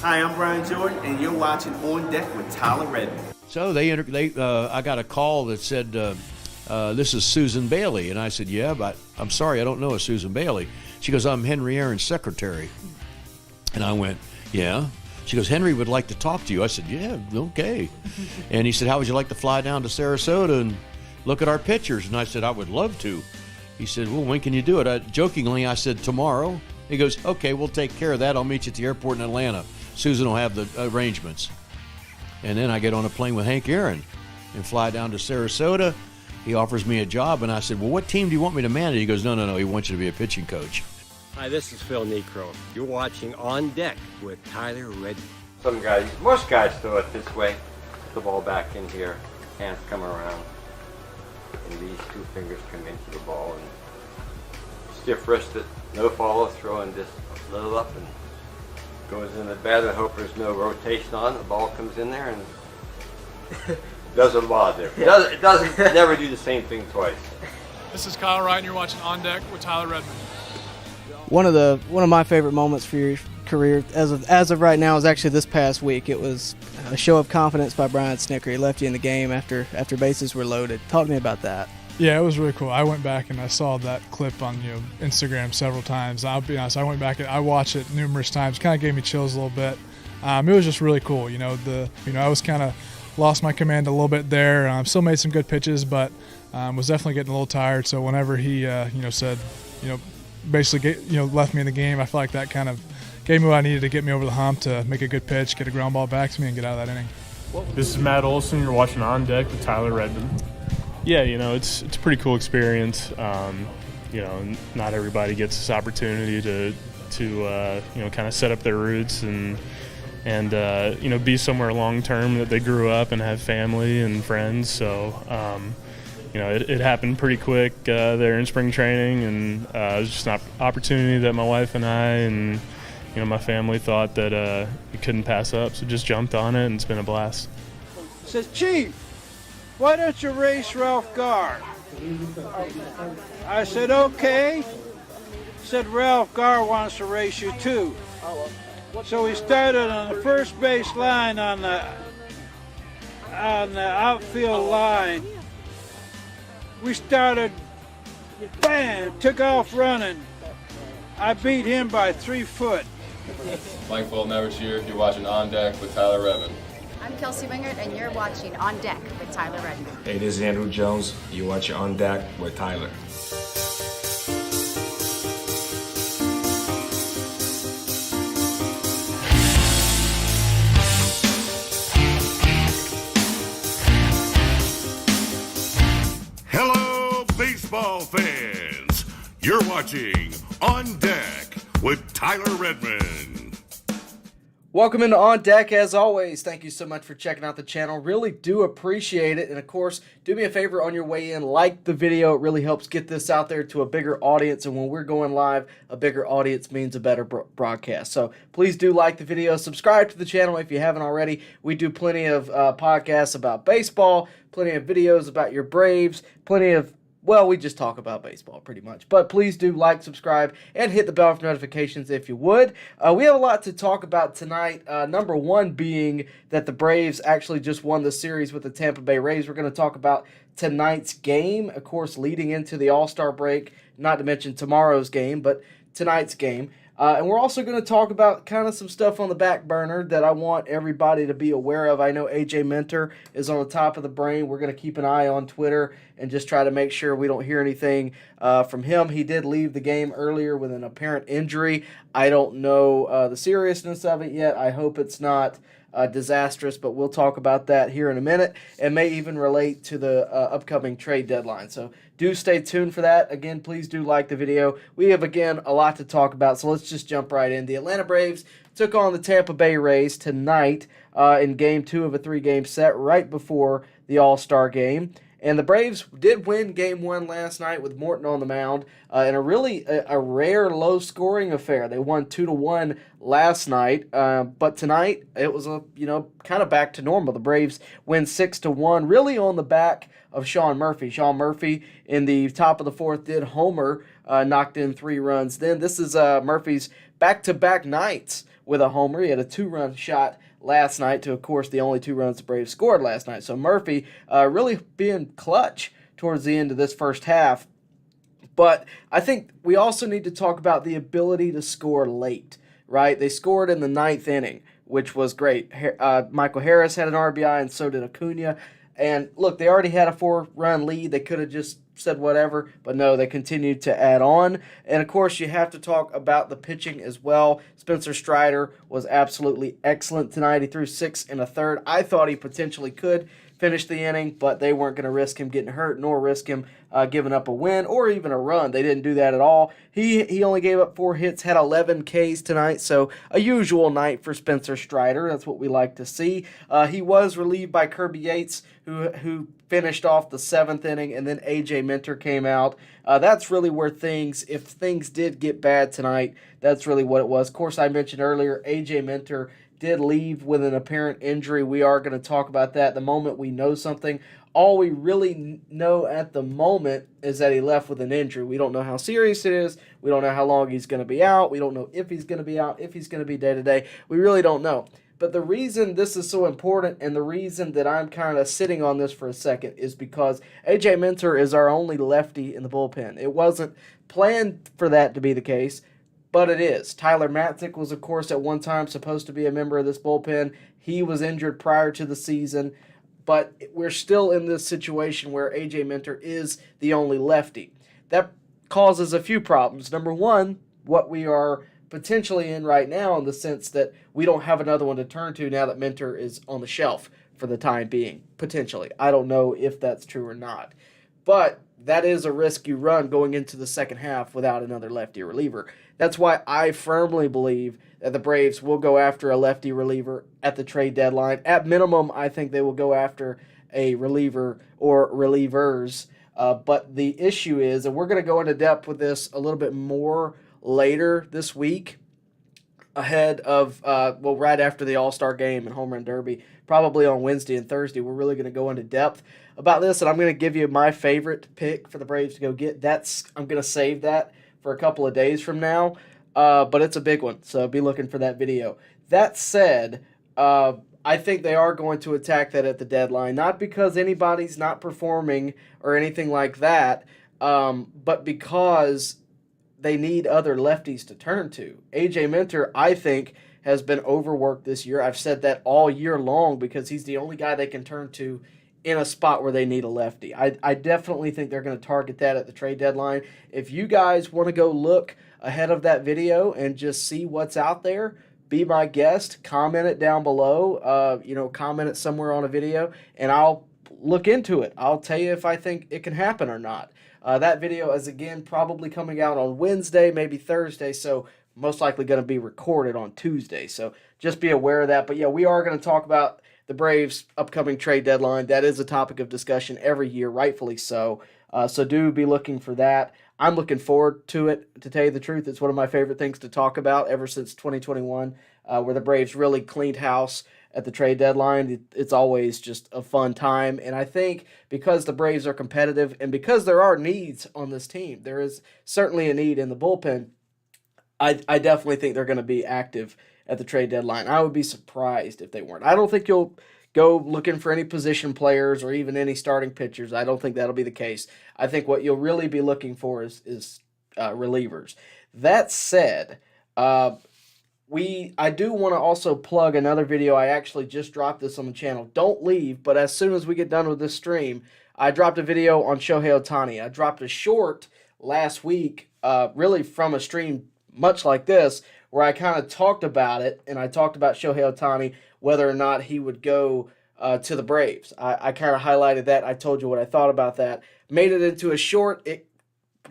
Hi, I'm Brian Jordan, and you're watching On Deck with Tyler Redmond. So I got a call that said, this is Susan Bailey. And I said, yeah, but I'm sorry, I don't know a Susan Bailey. She goes, I'm Henry Aaron's secretary. And I went, yeah. She goes, Henry would like to talk to you. I said, yeah, okay. And he said, how would you like to fly down to Sarasota and look at our pictures? And I said, I would love to. He said, well, when can you do it? Jokingly, I said, tomorrow. He goes, okay, we'll take care of that. I'll meet you at the airport in Atlanta. Susan will have the arrangements. And then I get on a plane with Hank Aaron and fly down to Sarasota. He offers me a job, and I said, well, what team do you want me to manage? He goes, no, he wants you to be a pitching coach. Hi, this is Phil Necro. You're watching On Deck with Tyler Redmond. Most guys throw it this way. Put the ball back in here, hands come around, and these two fingers come into the ball. And stiff wristed, no follow throw, and just a little up and goes in the bat. I hope there's no rotation on. The ball comes in there and doesn't bother. It doesn't never do the same thing twice. This is Kyle Wright, and you're watching On Deck with Tyler Redmond. One of my favorite moments for your career as of right now is actually this past week. It was a show of confidence by Brian Snitker. He left you in the game after bases were loaded. Talk to me about that. Yeah, it was really cool. I went back and I saw that clip on Instagram several times. I'll be honest, I went back and I watched it numerous times. Kind of gave me chills a little bit. It was just really cool. I was kind of lost my command a little bit there. Still made some good pitches, but was definitely getting a little tired. So whenever he said basically left me in the game, I felt like that kind of gave me what I needed to get me over the hump to make a good pitch, get a ground ball back to me, and get out of that inning. This is Matt Olson. You're watching On Deck with Tyler Redmond. Yeah, it's a pretty cool experience. Not everybody gets this opportunity to kind of set up their roots and be somewhere long term that they grew up and have family and friends. So it happened pretty quick there in spring training, and it was just an opportunity that my wife and I and my family thought that we couldn't pass up. So just jumped on it, and it's been a blast. Says, Chief, why don't you race Ralph Garr? I said, okay. Said, Ralph Garr wants to race you too. So we started on the first base line on the outfield line. We started, bam, took off running. I beat him by 3 foot. Mike Never's here. You're watching On Deck with Tyler Redmond. I'm Kelsey Wingert, and you're watching On Deck with Tyler Redmond. Hey, this is Andrew Jones. You're watching On Deck with Tyler. Hello, baseball fans. You're watching On Deck with Tyler Redmond. Welcome into On Deck, as always. Thank you so much for checking out the channel. Really do appreciate it. And, of course, do me a favor on your way in. Like the video. It really helps get this out there to a bigger audience. And when we're going live, a bigger audience means a better broadcast. So please do like the video. Subscribe to the channel if you haven't already. We do plenty of podcasts about baseball, plenty of videos about your Braves, plenty of we just talk about baseball pretty much. But please do like, subscribe, and hit the bell for notifications if you would. We have a lot to talk about tonight. Number one being that the Braves actually just won the series with the Tampa Bay Rays. We're going to talk about tonight's game, of course, leading into the All-Star break, not to mention tomorrow's game, but tonight's game. And we're also going to talk about kind of some stuff on the back burner that I want everybody to be aware of. I know AJ Minter is on the top of the brain. We're going to keep an eye on Twitter and just try to make sure we don't hear anything from him. He did leave the game earlier with an apparent injury. I don't know the seriousness of it yet. I hope it's not disastrous, but we'll talk about that here in a minute and may even relate to the upcoming trade deadline. So do stay tuned for that. Again, please do like the video. We have, again, a lot to talk about, so let's just jump right in. The Atlanta Braves took on the Tampa Bay Rays tonight in Game 2 of a 3-game set right before the All-Star game. And the Braves did win Game 1 last night with Morton on the mound in a really a rare low-scoring affair. They won 2-1 last night, but tonight it was kind of back to normal. The Braves win 6-1, really on the back of Sean Murphy. Sean Murphy in the top of the fourth did homer, knocked in 3 runs. Then this is Murphy's back-to-back nights with a homer. He had a 2-run shot last night to, of course, the only 2 runs the Braves scored last night. So Murphy really being clutch towards the end of this first half. But I think we also need to talk about the ability to score late, right? They scored in the 9th inning, which was great. Michael Harris had an RBI, and so did Acuna. And look, they already had a 4-run lead. They could have just said whatever, but no, they continued to add on. And of course, you have to talk about the pitching as well. Spencer Strider was absolutely excellent tonight. He threw 6 1/3. I thought he potentially could finish the inning, but they weren't going to risk him getting hurt nor risk him giving up a win or even a run. They didn't do that at all. He only gave up 4 hits, had 11 Ks tonight, so a usual night for Spencer Strider. That's what we like to see. He was relieved by Kirby Yates, who finished off the 7th inning, and then A.J. Minter came out. That's really where if things did get bad tonight, that's really what it was. Of course, I mentioned earlier, A.J. Minter did leave with an apparent injury. We are going to talk about that the moment we know something. All we really know at the moment is that he left with an injury. We don't know how serious it is. We don't know how long he's going to be out. We don't know if he's going to be out, if he's going to be day-to-day. We really don't know. But the reason this is so important and the reason that I'm kind of sitting on this for a second is because A.J. Minter is our only lefty in the bullpen. It wasn't planned for that to be the case, but it is. Tyler Matzik was, of course, at one time supposed to be a member of this bullpen. He was injured prior to the season, but we're still in this situation where A.J. Minter is the only lefty. That causes a few problems. Number one, what we are potentially in right now, in the sense that we don't have another one to turn to now that Minter is on the shelf for the time being, potentially. I don't know if that's true or not. But that is a risk you run going into the second half without another lefty reliever. That's why I firmly believe that the Braves will go after a lefty reliever at the trade deadline. At minimum, I think they will go after a reliever or relievers. But the issue is, and we're going to go into depth with this a little bit more later this week, ahead of, right after the All-Star game and Home Run Derby, probably on Wednesday and Thursday, we're really going to go into depth about this, and I'm going to give you my favorite pick for the Braves to go get. I'm going to save that for a couple of days from now, but it's a big one, so be looking for that video. That said, I think they are going to attack that at the deadline, not because anybody's not performing or anything like that, but because they need other lefties to turn to. A.J. Minter, I think, has been overworked this year. I've said that all year long because he's the only guy they can turn to in a spot where they need a lefty. I definitely think they're going to target that at the trade deadline. If you guys want to go look ahead of that video and just see what's out there, be my guest. Comment it down below. Comment it somewhere on a video, and I'll look into it. I'll tell you if I think it can happen or not. That video is, again, probably coming out on Wednesday, maybe Thursday, so most likely going to be recorded on Tuesday. So just be aware of that. But, yeah, we are going to talk about the Braves' upcoming trade deadline. That is a topic of discussion every year, rightfully so. So do be looking for that. I'm looking forward to it, to tell you the truth. It's one of my favorite things to talk about ever since 2021, where the Braves really cleaned house at the trade deadline. It's always just a fun time. And I think because the Braves are competitive and because there are needs on this team, there is certainly a need in the bullpen, I definitely think they're going to be active at the trade deadline. I would be surprised if they weren't. I don't think you'll go looking for any position players or even any starting pitchers. I don't think that'll be the case. I think what you'll really be looking for is relievers. That said, I do want to also plug another video. I actually just dropped this on the channel. Don't leave, but as soon as we get done with this stream, I dropped a video on Shohei Ohtani. I dropped a short last week, really from a stream much like this, where I kind of talked about it, and I talked about Shohei Ohtani, whether or not he would go to the Braves. I kind of highlighted that. I told you what I thought about that. Made it into a short. It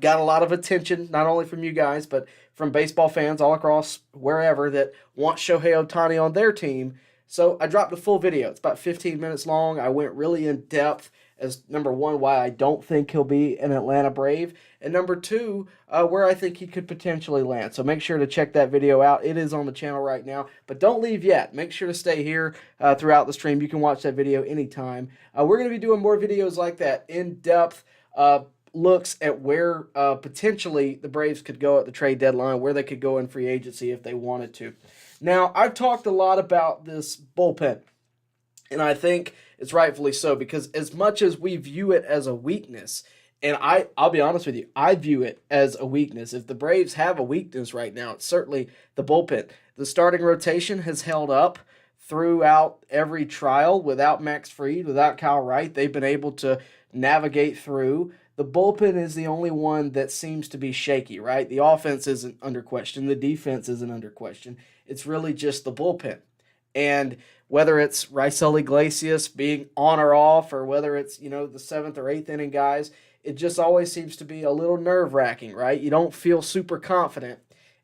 got a lot of attention, not only from you guys, but from baseball fans all across wherever that want Shohei Ohtani on their team. So I dropped a full video. It's about 15 minutes long. I went really in depth as, number one, why I don't think he'll be an Atlanta Brave, and number two, where I think he could potentially land. So make sure to check that video out. It is on the channel right now, but don't leave yet. Make sure to stay here throughout the stream. You can watch that video anytime. We're going to be doing more videos like that, in-depth looks at where potentially the Braves could go at the trade deadline, where they could go in free agency if they wanted to. Now, I've talked a lot about this bullpen, and I think it's rightfully so, because as much as we view it as a weakness, and I'll be honest with you, I view it as a weakness. If the Braves have a weakness right now, it's certainly the bullpen. The starting rotation has held up throughout every trial without Max Fried, without Kyle Wright. They've been able to navigate through. The bullpen is the only one that seems to be shaky, right? The offense isn't under question. The defense isn't under question. It's really just the bullpen. And whether it's Raisel Iglesias being on or off, or whether it's, the 7th or 8th inning guys, it just always seems to be a little nerve-wracking, right? You don't feel super confident.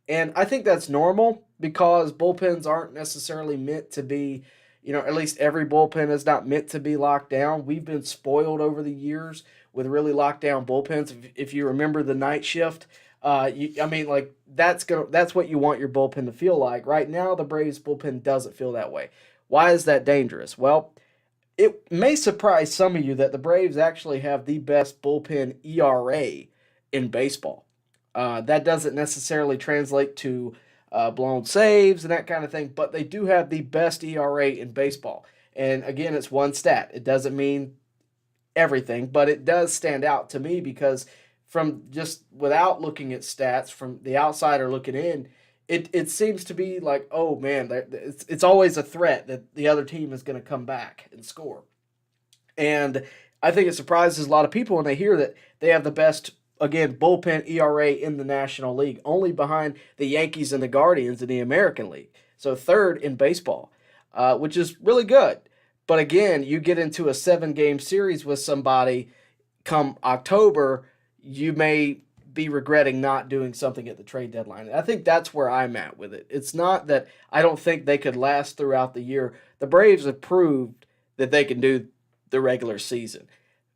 And I think that's normal, because bullpens aren't necessarily meant to be, at least every bullpen is not meant to be locked down. We've been spoiled over the years with really locked down bullpens. If you remember the night shift, that's what you want your bullpen to feel like. Right now, the Braves bullpen doesn't feel that way. Why is that dangerous? Well, it may surprise some of you that the Braves actually have the best bullpen ERA in baseball. That doesn't necessarily translate to blown saves and that kind of thing, but they do have the best ERA in baseball. And again, it's one stat. It doesn't mean everything, but it does stand out to me, because from just without looking at stats, from the outsider looking in, it seems to be like, oh man, it's always a threat that the other team is going to come back and score. And I think it surprises a lot of people when they hear that they have the best, again, bullpen ERA in the National League, only behind the Yankees and the Guardians in the American League. So third in baseball, which is really good. But again, you get into a 7-game series with somebody come October, you may be regretting not doing something at the trade deadline. And I think that's where I'm at with it. It's not that I don't think they could last throughout the year. The Braves have proved that they can do the regular season.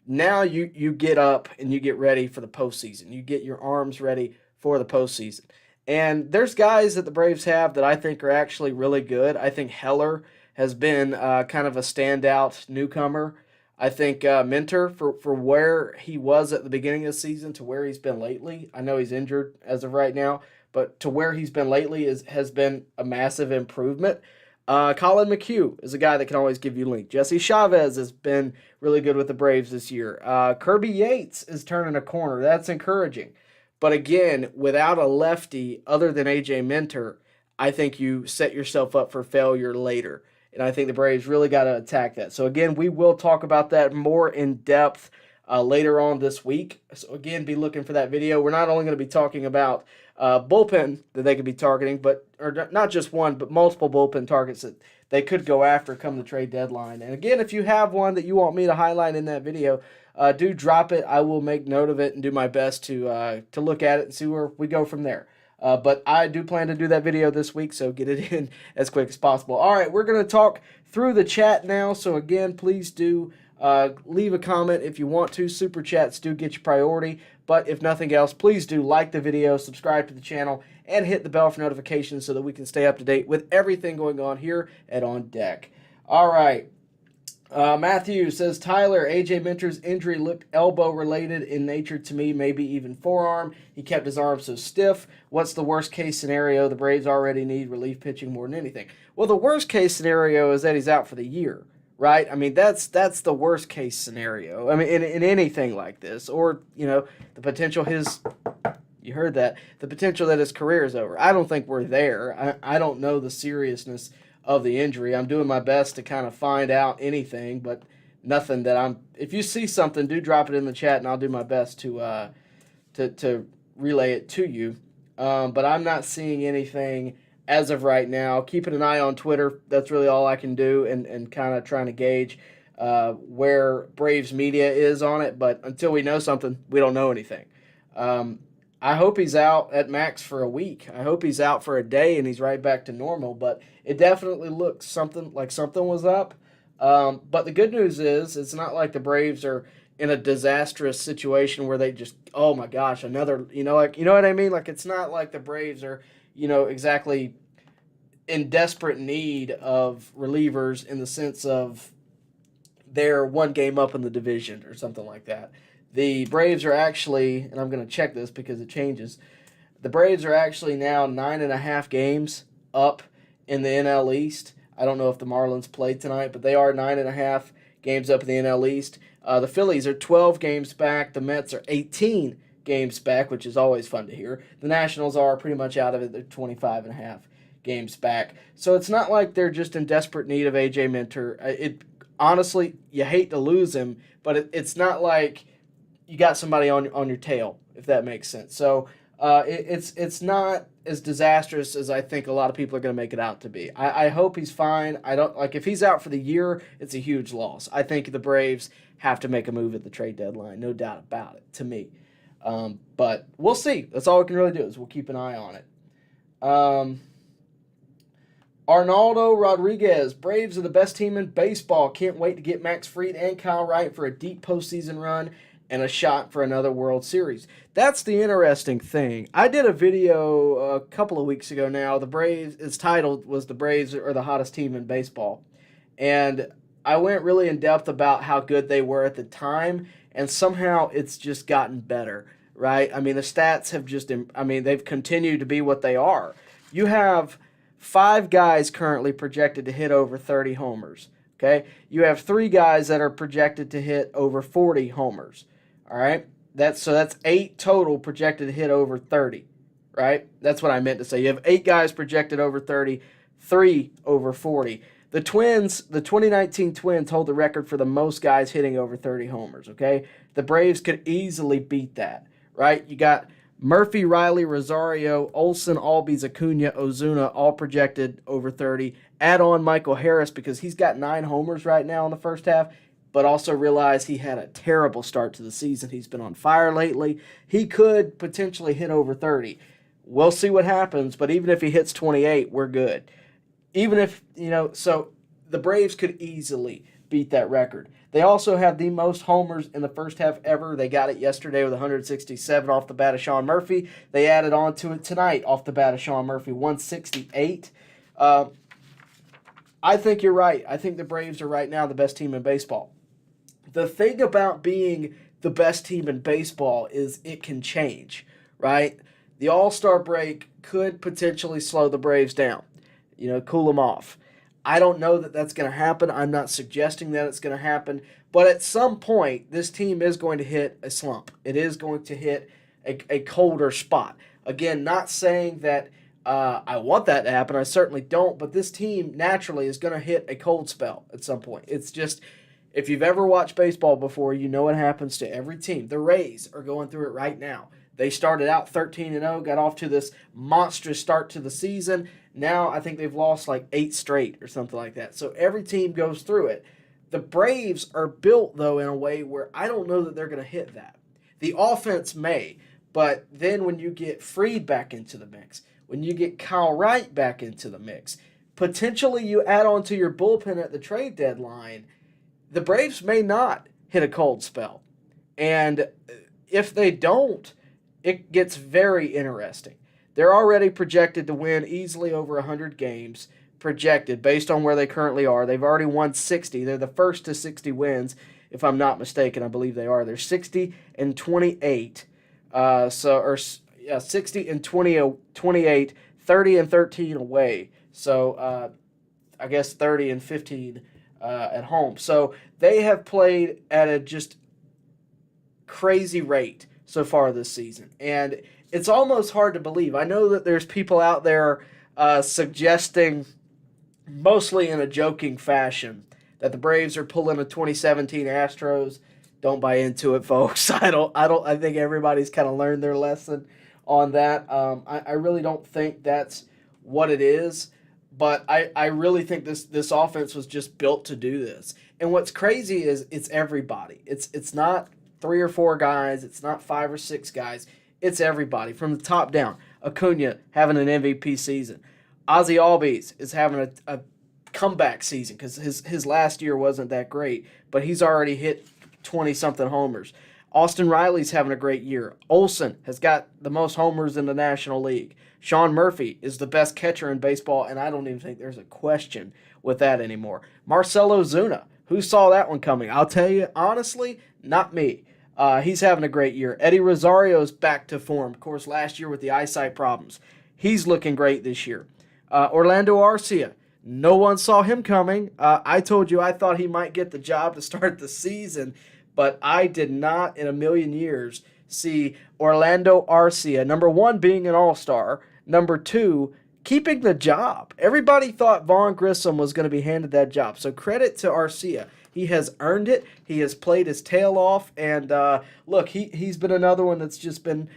Now you get up and you get ready for the postseason. You get your arms ready for the postseason. And there's guys that the Braves have that I think are actually really good. I think Heller has been kind of a standout newcomer. I think Minter, for where he was at the beginning of the season to where he's been lately, I know he's injured as of right now, but to where he's been lately has been a massive improvement. Colin McHugh is a guy that can always give you length. Jesse Chavez has been really good with the Braves this year. Kirby Yates is turning a corner. That's encouraging. But again, without a lefty other than A.J. Minter, I think you set yourself up for failure later. And I think the Braves really got to attack that. So again, we will talk about that more in depth later on this week. So again, be looking for that video. We're not only going to be talking about bullpen that they could be targeting, or not just one, but multiple bullpen targets that they could go after come the trade deadline. And again, if you have one that you want me to highlight in that video, do drop it. I will make note of it and do my best to look at it and see where we go from there. But I do plan to do that video this week, so get it in as quick as possible. All right, we're going to talk through the chat now. So again, please do leave a comment if you want to. Super chats do get you priority. But if nothing else, please do like the video, subscribe to the channel, and hit the bell for notifications so that we can stay up to date with everything going on here at On Deck. All right. Matthew says, Tyler, A.J. Minter's injury looked elbow-related in nature to me, maybe even forearm. He kept his arm so stiff. What's the worst-case scenario? The Braves already need relief pitching more than anything. Well, the worst-case scenario is that he's out for the year, right? I mean, that's the worst-case scenario. I mean, in anything like this. Or, the potential you heard that, the potential that his career is over. I don't think we're there. I don't know the seriousness of the injury. I'm doing my best to kind of find out anything, but nothing that if you see something, do drop it in the chat and I'll do my best to relay it to you. But I'm not seeing anything as of right now. Keeping an eye on Twitter, that's really all I can do, and kind of trying to gauge where Braves media is on it. But until we know something, we don't know anything. I hope he's out at max for a week. I hope he's out for a day and he's right back to normal. But it definitely looks something was up. But the good news is it's not like the Braves are in a disastrous situation where they just, oh my gosh, another, you know what I mean? Like, it's not like the Braves are, exactly in desperate need of relievers in the sense of they're one game up in the division or something like that. The Braves are actually, and I'm going to check this because it changes, the Braves are actually now 9.5 games up in the NL East. I don't know if the Marlins played tonight, but they are 9.5 games up in the NL East. The Phillies are 12 games back. The Mets are 18 games back, which is always fun to hear. The Nationals are pretty much out of it. They're 25.5 games back. So it's not like they're just in desperate need of A.J. Minter. Honestly, you hate to lose him, but it's not like you got somebody on your tail, if that makes sense. So it's not as disastrous as I think a lot of people are going to make it out to be. I hope he's fine. If he's out for the year, it's a huge loss. I think the Braves have to make a move at the trade deadline, no doubt about it, to me. But we'll see. That's all we can really do is we'll keep an eye on it. Arnaldo Rodriguez, Braves are the best team in baseball. Can't wait to get Max Fried and Kyle Wright for a deep postseason run and a shot for another World Series. That's the interesting thing. I did a video a couple of weeks ago now. The Braves, its title was The Braves are the hottest team in baseball. And I went really in depth about how good they were at the time, and somehow it's just gotten better, right? I mean, the stats have they've continued to be what they are. You have 5 guys currently projected to hit over 30 homers, okay? You have 3 guys that are projected to hit over 40 homers, all right? That's 8 total projected to hit over 30, right? That's what I meant to say. You have 8 guys projected over 30, 3 over 40. The Twins, the 2019 Twins hold the record for the most guys hitting over 30 homers, okay? The Braves could easily beat that, right? You got Murphy, Riley, Rosario, Olsen, Albies, Acuna, Ozuna, all projected over 30. Add on Michael Harris because he's got 9 homers right now in the first half, but also realize he had a terrible start to the season. He's been on fire lately. He could potentially hit over 30. We'll see what happens, but even if he hits 28, we're good. Even if, so the Braves could easily beat that record. They also have the most homers in the first half ever. They got it yesterday with 167 off the bat of Sean Murphy. They added on to it tonight off the bat of Sean Murphy, 168. I think you're right. I think the Braves are right now the best team in baseball. The thing about being the best team in baseball is it can change, right? The All-Star break could potentially slow the Braves down, cool them off. I don't know that that's going to happen. I'm not suggesting that it's going to happen. But at some point, this team is going to hit a slump. It is going to hit a colder spot. Again, not saying that I want that to happen. I certainly don't. But this team naturally is going to hit a cold spell at some point. It's just, if you've ever watched baseball before, you know what happens to every team. The Rays are going through it right now. They started out 13-0, got off to this monstrous start to the season. Now I think they've lost like 8 straight or something like that. So every team goes through it. The Braves are built, though, in a way where I don't know that they're going to hit that. The offense may, but then when you get Fried back into the mix, when you get Kyle Wright back into the mix, potentially you add on to your bullpen at the trade deadline, the Braves may not hit a cold spell. And if they don't, it gets very interesting. They're already projected to win easily over 100 games, projected based on where they currently are. They've already won 60. They're the first to 60 wins, if I'm not mistaken. I believe they are. They're 60-28. 60-28, 30-13 away. So I guess 30-15 at home. So they have played at a just crazy rate so far this season. And it's almost hard to believe. I know that there's people out there suggesting, mostly in a joking fashion, that the Braves are pulling a 2017 Astros. Don't buy into it, folks. I think everybody's kind of learned their lesson on that. I really don't think that's what it is. But I really think this offense was just built to do this. And what's crazy is it's everybody. It's not 3 or 4 guys. It's not 5 or 6 guys. It's everybody from the top down. Acuna having an MVP season. Ozzy Albies is having a comeback season because his last year wasn't that great, but he's already hit 20-something homers. Austin Riley's having a great year. Olsen has got the most homers in the National League. Sean Murphy is the best catcher in baseball, and I don't even think there's a question with that anymore. Marcell Ozuna, who saw that one coming? I'll tell you, honestly, not me. He's having a great year. Eddie Rosario's back to form. Of course, last year with the eyesight problems. He's looking great this year. Orlando Arcia, no one saw him coming. I told you I thought he might get the job to start the season, but I did not in a million years see Orlando Arcia, number one, being an all-star, number two, keeping the job. Everybody thought Vaughn Grissom was going to be handed that job, so credit to Arcia. He has earned it. He has played his tail off, and look, he's been another one that's just been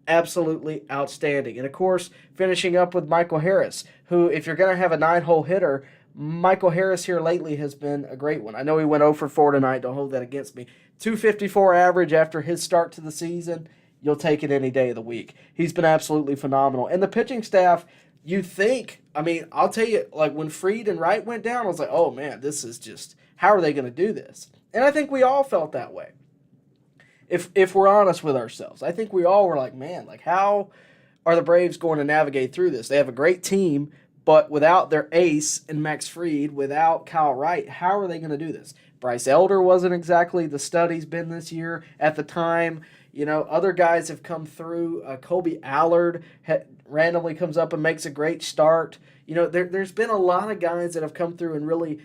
absolutely outstanding. And, of course, finishing up with Michael Harris, who, if you're going to have a 9-hole hitter, Michael Harris here lately has been a great one. I know he went 0 for 4 tonight. Don't hold that against me. 254 average after his start to the season. You'll take it any day of the week. He's been absolutely phenomenal. And the pitching staff, you think, I mean, I'll tell you, like when Fried and Wright went down, I was like, oh, man, this is just, how are they going to do this? And I think we all felt that way. If we're honest with ourselves, I think we all were like, man, like how are the Braves going to navigate through this? They have a great team, but without their ace and Max Fried, without Kyle Wright, how are they going to do this? Bryce Elder wasn't exactly the stud he's been this year at the time. You know, other guys have come through. Colby Allard randomly comes up and makes a great start. You know, there's been a lot of guys that have come through and really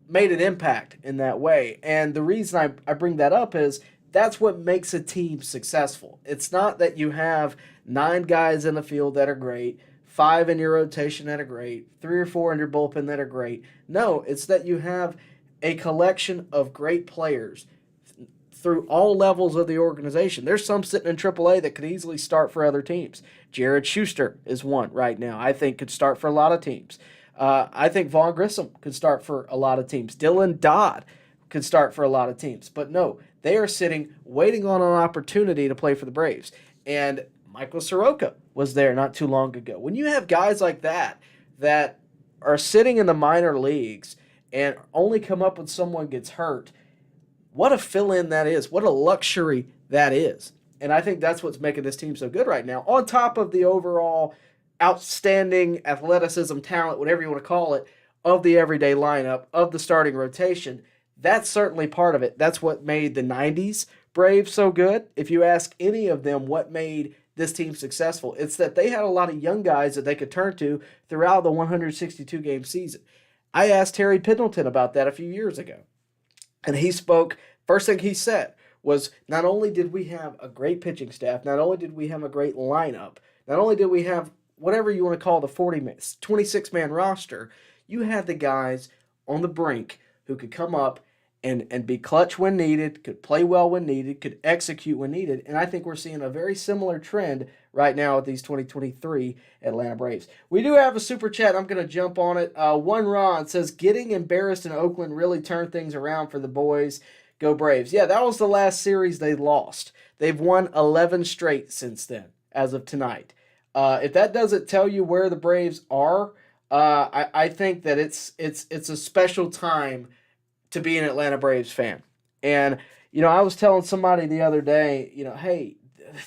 made an impact in that way. And the reason I bring that up is that's what makes a team successful. It's not that you have 9 guys in the field that are great, 5 in your rotation that are great, 3 or 4 in your bullpen that are great. No, it's that you have a collection of great players through all levels of the organization. There's some sitting in AAA that could easily start for other teams. Jared Schuster is one right now. I think could start for a lot of teams. I think Vaughn Grissom could start for a lot of teams. Dylan Dodd could start for a lot of teams. But no, they are sitting, waiting on an opportunity to play for the Braves. And Michael Soroka was there not too long ago. When you have guys like that that are sitting in the minor leagues and only come up when someone gets hurt, what a fill-in that is. What a luxury that is. And I think that's what's making this team so good right now. On top of the overall outstanding athleticism, talent, whatever you want to call it, of the everyday lineup, of the starting rotation, that's certainly part of it. That's what made the 90s Braves so good. If you ask any of them what made this team successful, it's that they had a lot of young guys that they could turn to throughout the 162-game season. I asked Terry Pendleton about that a few years ago, and he spoke, first thing he said was, not only did we have a great pitching staff, not only did we have a great lineup, not only did we have whatever you want to call the 26-man roster, you had the guys on the brink who could come up and be clutch when needed, could play well when needed, could execute when needed. And I think we're seeing a very similar trend right now with these 2023 Atlanta Braves. We do have a super chat. I'm going to jump on it. One Ron says, getting embarrassed in Oakland really turned things around for the boys. Go Braves. Yeah, that was the last series they lost. They've won 11 straight since then, as of tonight. If that doesn't tell you where the Braves are, I think that it's a special time to be an Atlanta Braves fan. And, you know, I was telling somebody the other day, you know, hey,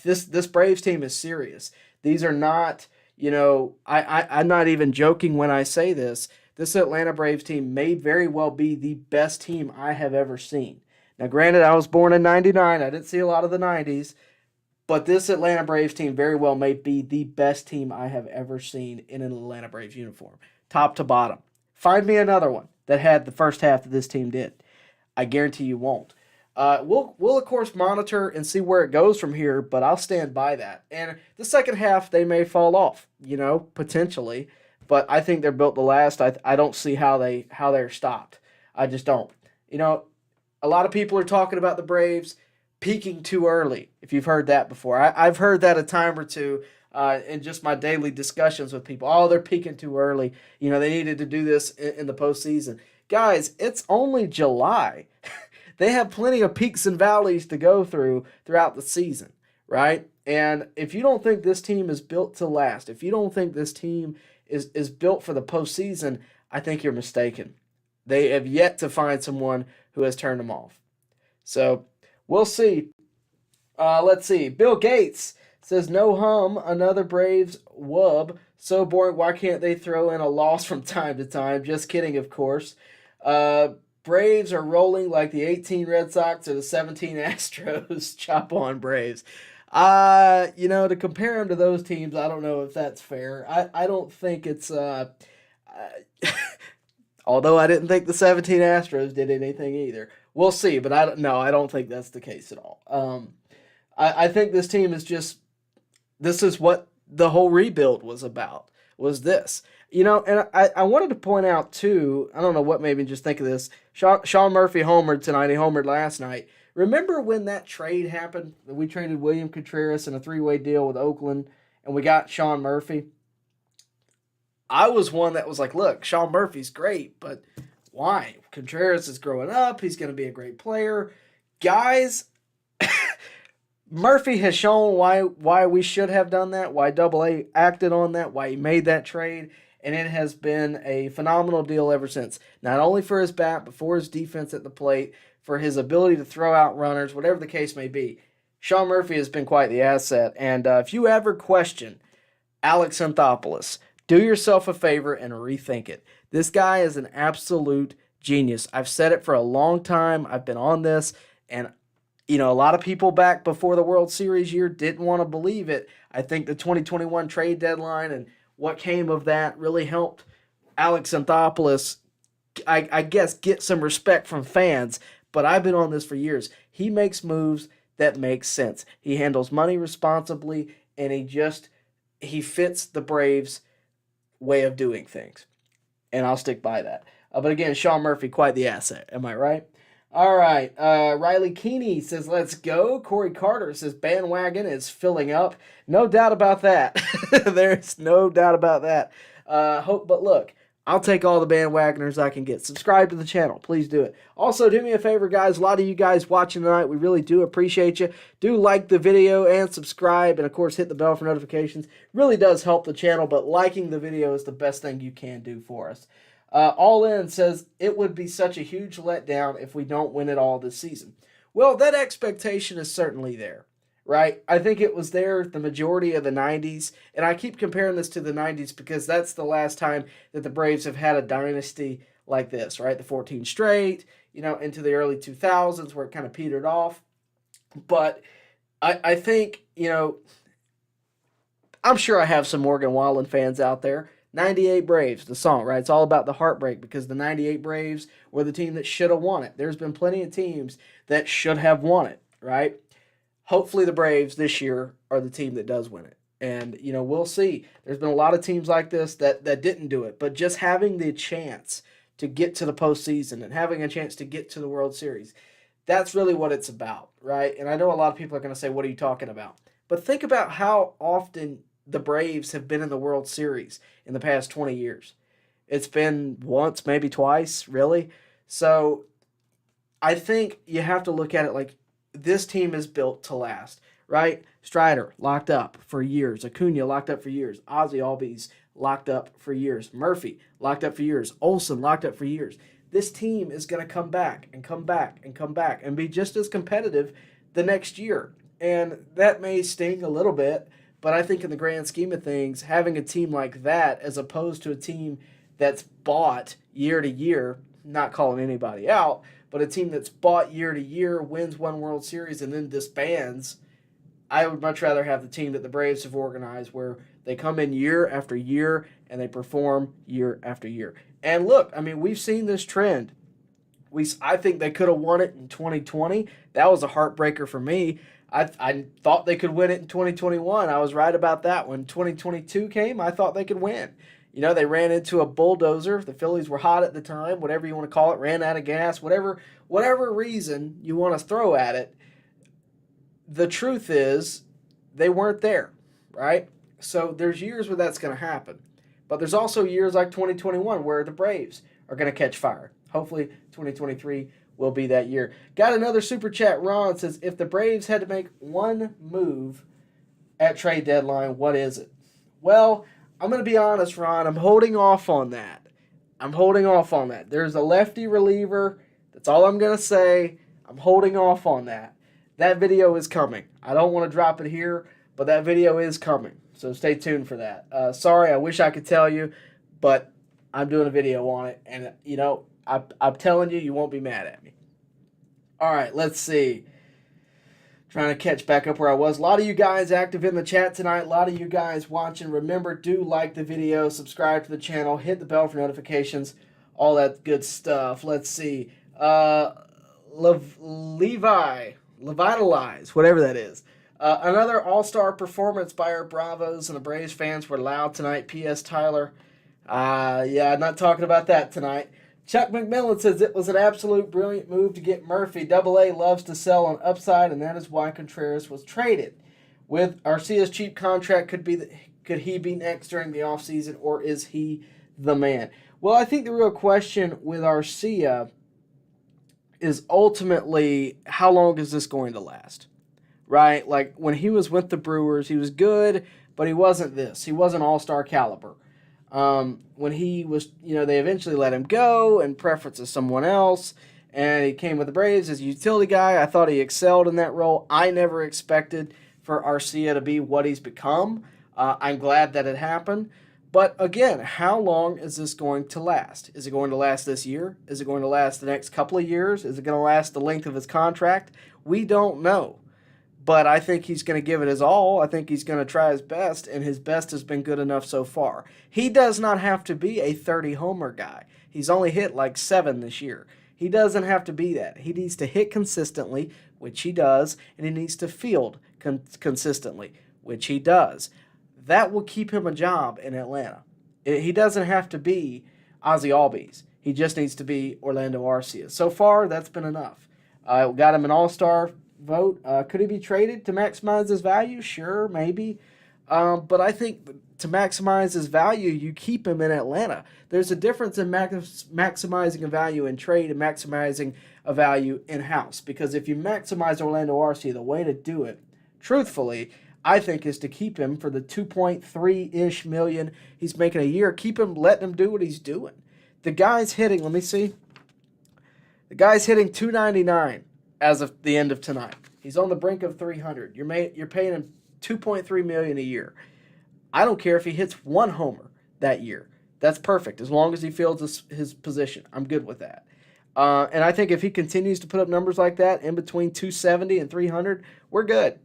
this Braves team is serious. These are not, you know, I'm not even joking when I say this. This Atlanta Braves team may very well be the best team I have ever seen. Now, granted, I was born in 99. I didn't see a lot of the 90s. But this Atlanta Braves team very well may be the best team I have ever seen in an Atlanta Braves uniform, top to bottom. Find me another one that had the first half that this team did. I guarantee you won't. We'll of course monitor and see where it goes from here, but I'll stand by that. And the second half, they may fall off, you know, potentially. But I think they're built to last. I don't see how they're stopped. I just don't. You know, a lot of people are talking about the Braves peaking too early, if you've heard that before. I've heard that a time or two in just my daily discussions with people. Oh, they're peaking too early. You know, they needed to do this in the postseason. Guys, it's only July. They have plenty of peaks and valleys to go throughout the season, right? And if you don't think this team is built to last, if you don't think this team is built for the postseason, I think you're mistaken. They have yet to find someone who has turned them off. So we'll see. Let's see. Bill Gates says, no hum, another Braves wub. So boring, why can't they throw in a loss from time to time? Just kidding, of course. Braves are rolling like the 18 Red Sox or the 17 Astros. Chop on Braves. To compare them to those teams, I don't know if that's fair. I don't think it's... although I didn't think the 17 Astros did anything either. We'll see, but I don't think that's the case at all. I think this team is just... This is what the whole rebuild was about, was this. And I wanted to point out, too, I don't know what made me just think of this. Sean Murphy homered tonight. He homered last night. Remember when that trade happened? We traded William Contreras in a 3-way deal with Oakland, and we got Sean Murphy? I was one that was like, look, Sean Murphy's great, but why? Contreras is growing up. He's going to be a great player. Guys, Murphy has shown why we should have done that, why AA acted on that, why he made that trade, and it has been a phenomenal deal ever since. Not only for his bat, but for his defense at the plate, for his ability to throw out runners, whatever the case may be. Sean Murphy has been quite the asset, and if you ever question Alex Anthopoulos, do yourself a favor and rethink it. This guy is an absolute genius. I've said it for a long time. I've been on this, and a lot of people back before the World Series year didn't want to believe it. I think the 2021 trade deadline and what came of that really helped Alex Anthopoulos, I guess, get some respect from fans. But I've been on this for years. He makes moves that make sense. He handles money responsibly, and he fits the Braves' way of doing things. And I'll stick by that. But again, Sean Murphy, quite the asset. Am I right? All right. Riley Keeney says, let's go. Corey Carter says, bandwagon is filling up. No doubt about that. There's no doubt about that. But look, I'll take all the bandwagoners I can get. Subscribe to the channel. Please do it. Also, do me a favor, guys. A lot of you guys watching tonight, we really do appreciate you. Do like the video and subscribe. And, of course, hit the bell for notifications. Really does help the channel, but liking the video is the best thing you can do for us. All In says, it would be such a huge letdown if we don't win it all this season. Well, that expectation is certainly there, right? I think it was there the majority of the 90s, and I keep comparing this to the 90s because that's the last time that the Braves have had a dynasty like this, right? The 14 straight, into the early 2000s where it kind of petered off. But I think, I'm sure I have some Morgan Wallen fans out there. 98 Braves, the song, right? It's all about the heartbreak because the 98 Braves were the team that should have won it. There's been plenty of teams that should have won it, right? Hopefully the Braves this year are the team that does win it. And, we'll see. There's been a lot of teams like this that didn't do it. But just having the chance to get to the postseason and having a chance to get to the World Series, that's really what it's about, right? And I know a lot of people are going to say, what are you talking about? But think about how often the Braves have been in the World Series in the past 20 years. It's been once, maybe twice, really. So I think you have to look at it like this team is built to last, right? Strider locked up for years. Acuna locked up for years. Ozzie Albies locked up for years. Murphy locked up for years. Olsen locked up for years. This team is going to come back and come back and come back and be just as competitive the next year. And that may sting a little bit, but I think in the grand scheme of things, having a team like that as opposed to a team that's bought year to year, not calling anybody out, but a team that's bought year to year, wins one World Series, and then disbands, I would much rather have the team that the Braves have organized where they come in year after year and they perform year after year. And look, we've seen this trend. I think they could have won it in 2020. That was a heartbreaker for me. I thought they could win it in 2021. I was right about that. When 2022 came, I thought they could win. They ran into a bulldozer. The Phillies were hot at the time, whatever you want to call it, ran out of gas, whatever reason you want to throw at it. The truth is they weren't there, right? So there's years where that's going to happen. But there's also years like 2021 where the Braves are going to catch fire. Hopefully 2023 will be that year. Got another super chat. Ron says, if the Braves had to make one move at trade deadline, what is it? Well, I'm going to be honest, Ron. I'm holding off on that. There's a lefty reliever. That's all I'm going to say. I'm holding off on that. That video is coming. I don't want to drop it here, but that video is coming. So stay tuned for that. Sorry, I wish I could tell you, but I'm doing a video on it. And, you know, I'm telling you, you won't be mad at me. All right, let's see. Trying to catch back up where I was. A lot of you guys active in the chat tonight. A lot of you guys watching. Remember, do like the video, subscribe to the channel, hit the bell for notifications, all that good stuff. Let's see. Levitalize, whatever that is. Another all-star performance by our Bravos, and the Braves fans were loud tonight. P.S. Tyler. Yeah, I'm not talking about that tonight. Chuck McMillan says it was an absolute brilliant move to get Murphy. Double-A loves to sell on upside, and that is why Contreras was traded. With Arcia's cheap contract, could he be next during the offseason, or is he the man? Well, I think the real question with Arcia is ultimately, how long is this going to last? Right? Like, when he was with the Brewers, he was good, but he wasn't this. He wasn't all-star caliber. When he was, they eventually let him go and preferences someone else, and he came with the Braves as a utility guy. I thought he excelled in that role. I never expected for Arcia to be what he's become. I'm glad that it happened. But again, how long is this going to last? Is it going to last this year? Is it going to last the next couple of years? Is it going to last the length of his contract? We don't know. But I think he's going to give it his all. I think he's going to try his best, and his best has been good enough so far. He does not have to be a 30-homer guy. He's only hit like 7 this year. He doesn't have to be that. He needs to hit consistently, which he does, and he needs to field consistently, which he does. That will keep him a job in Atlanta. He doesn't have to be Ozzie Albies. He just needs to be Orlando Arcia. So far, that's been enough. Got him an all-star vote. Could he be traded to maximize his value? Sure, maybe. But I think to maximize his value, you keep him in Atlanta. There's a difference in maximizing a value in trade and maximizing a value in-house. Because if you maximize Orlando Arcia, the way to do it, truthfully, I think, is to keep him for the 2.3-ish million he's making a year. Keep him, letting him do what he's doing. The guy's hitting, let me see. The guy's hitting 299 as of the end of tonight. He's on the brink of 300. You're paying him $2.3 million a year. I don't care if he hits 1 homer that year. That's perfect, as long as he fields his position. I'm good with that. And I think if he continues to put up numbers like that in between 270 and 300, we're good.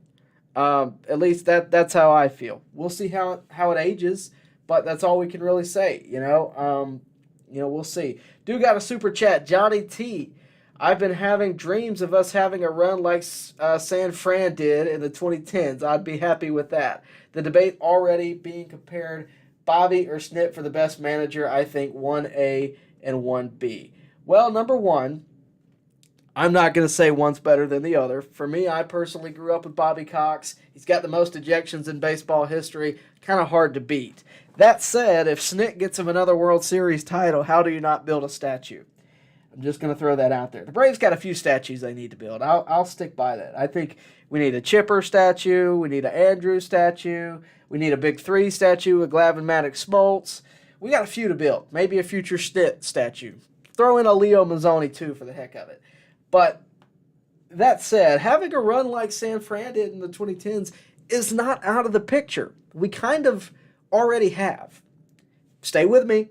At least that's how I feel. We'll see how it ages, but that's all we can really say. We'll see. Dude got a super chat, Johnny T. I've been having dreams of us having a run like San Fran did in the 2010s. I'd be happy with that. The debate already being compared, Bobby or Snit for the best manager. I think 1A and 1B. Well, number one, I'm not going to say one's better than the other. For me, I personally grew up with Bobby Cox. He's got the most ejections in baseball history. Kind of hard to beat. That said, if Snit gets him another World Series title, how do you not build a statue? I'm just going to throw that out there. The Braves got a few statues they need to build. I'll stick by that. I think we need a Chipper statue. We need an Andrew statue. We need a Big 3 statue with Glavine, Maddox, Smoltz. We got a few to build. Maybe a future Snit statue. Throw in a Leo Mazzoni, too, for the heck of it. But that said, having a run like San Fran did in the 2010s is not out of the picture. We kind of already have. Stay with me,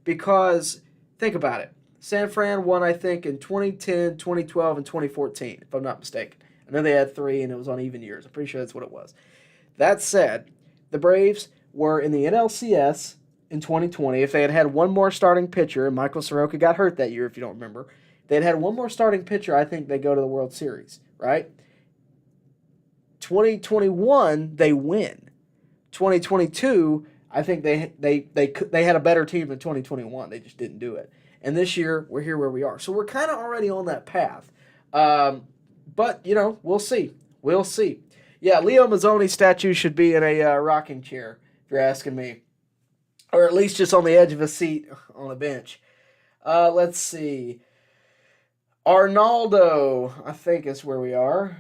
because think about it. San Fran won, I think, in 2010, 2012, and 2014, if I'm not mistaken. I know they had 3, and it was on even years. I'm pretty sure that's what it was. That said, the Braves were in the NLCS in 2020. If they had had one more starting pitcher, and Michael Soroka got hurt that year, if you don't remember, they'd had one more starting pitcher, I think they go to the World Series, right? 2021, they win. 2022, I think they had a better team than 2021. They just didn't do it. And this year, we're here where we are. So we're kind of already on that path. But, we'll see. We'll see. Yeah, Leo Mazzoni's statue should be in a rocking chair, if you're asking me. Or at least just on the edge of a seat on a bench. Let's see. Arnaldo, I think is where we are.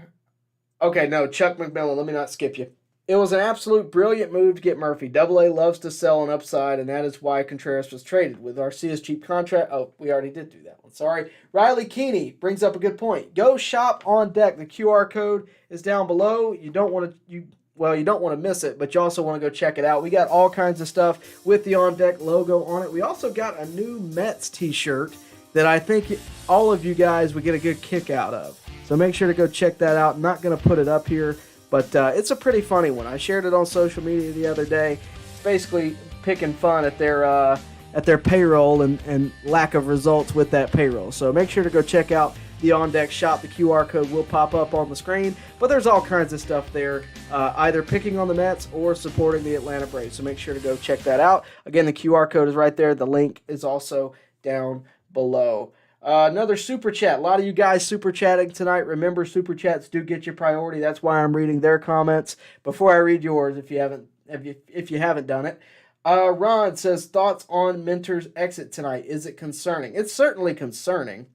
Okay, no, Chuck McMillan. Let me not skip you. It was an absolute brilliant move to get Murphy. Double A loves to sell an upside, and that is why Contreras was traded. With Arcia's cheap contract, we already did do that one. Sorry. Riley Keeney brings up a good point. Go shop on deck. The QR code is down below. You don't want to miss it, but you also want to go check it out. We got all kinds of stuff with the On Deck logo on it. We also got a new Mets t-shirt that I think all of you guys would get a good kick out of. So make sure to go check that out. I'm not going to put it up here, but it's a pretty funny one. I shared it on social media the other day. It's basically picking fun at their payroll and lack of results with that payroll. So make sure to go check out the On Deck shop. The QR code will pop up on the screen, but there's all kinds of stuff there, either picking on the Mets or supporting the Atlanta Braves. So make sure to go check that out. Again, the QR code is right there. The link is also down below. Another super chat. A lot of you guys super chatting tonight. Remember, super chats do get your priority. That's why I'm reading their comments before I read yours. If you haven't done it, Ron says thoughts on Minter's exit tonight. Is it concerning? It's certainly concerning.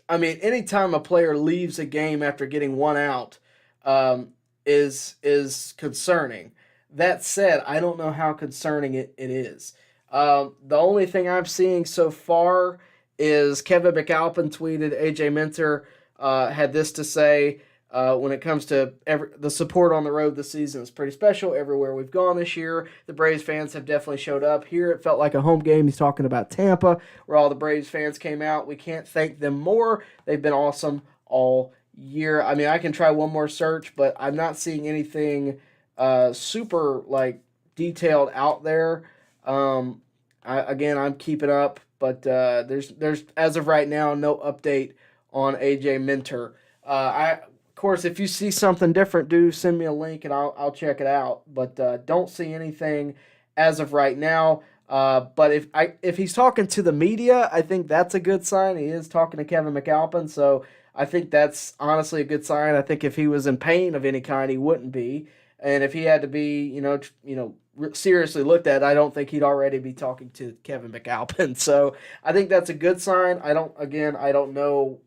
I mean, anytime a player leaves a game after getting one out, is concerning. That said, I don't know how concerning it is. The only thing I'm seeing so far is Kevin McAlpin tweeted AJ Minter had this to say when it comes to the support on the road this season is pretty special. Everywhere we've gone this year, the Braves fans have definitely showed up. Here it felt like a home game. He's talking about Tampa, where all the Braves fans came out. We can't thank them more. They've been awesome all year. I mean, I can try one more search, but I'm not seeing anything super detailed out there. I'm keeping up, but there's as of right now no update on AJ Minter. Of course, if you see something different, do send me a link and I'll check it out. But don't see anything as of right now. But if he's talking to the media, I think that's a good sign. He is talking to Kevin McAlpin, so I think that's honestly a good sign. I think if he was in pain of any kind, he wouldn't be. And if he had to be, seriously looked at, I don't think he'd already be talking to Kevin McAlpin. So I think that's a good sign. I don't know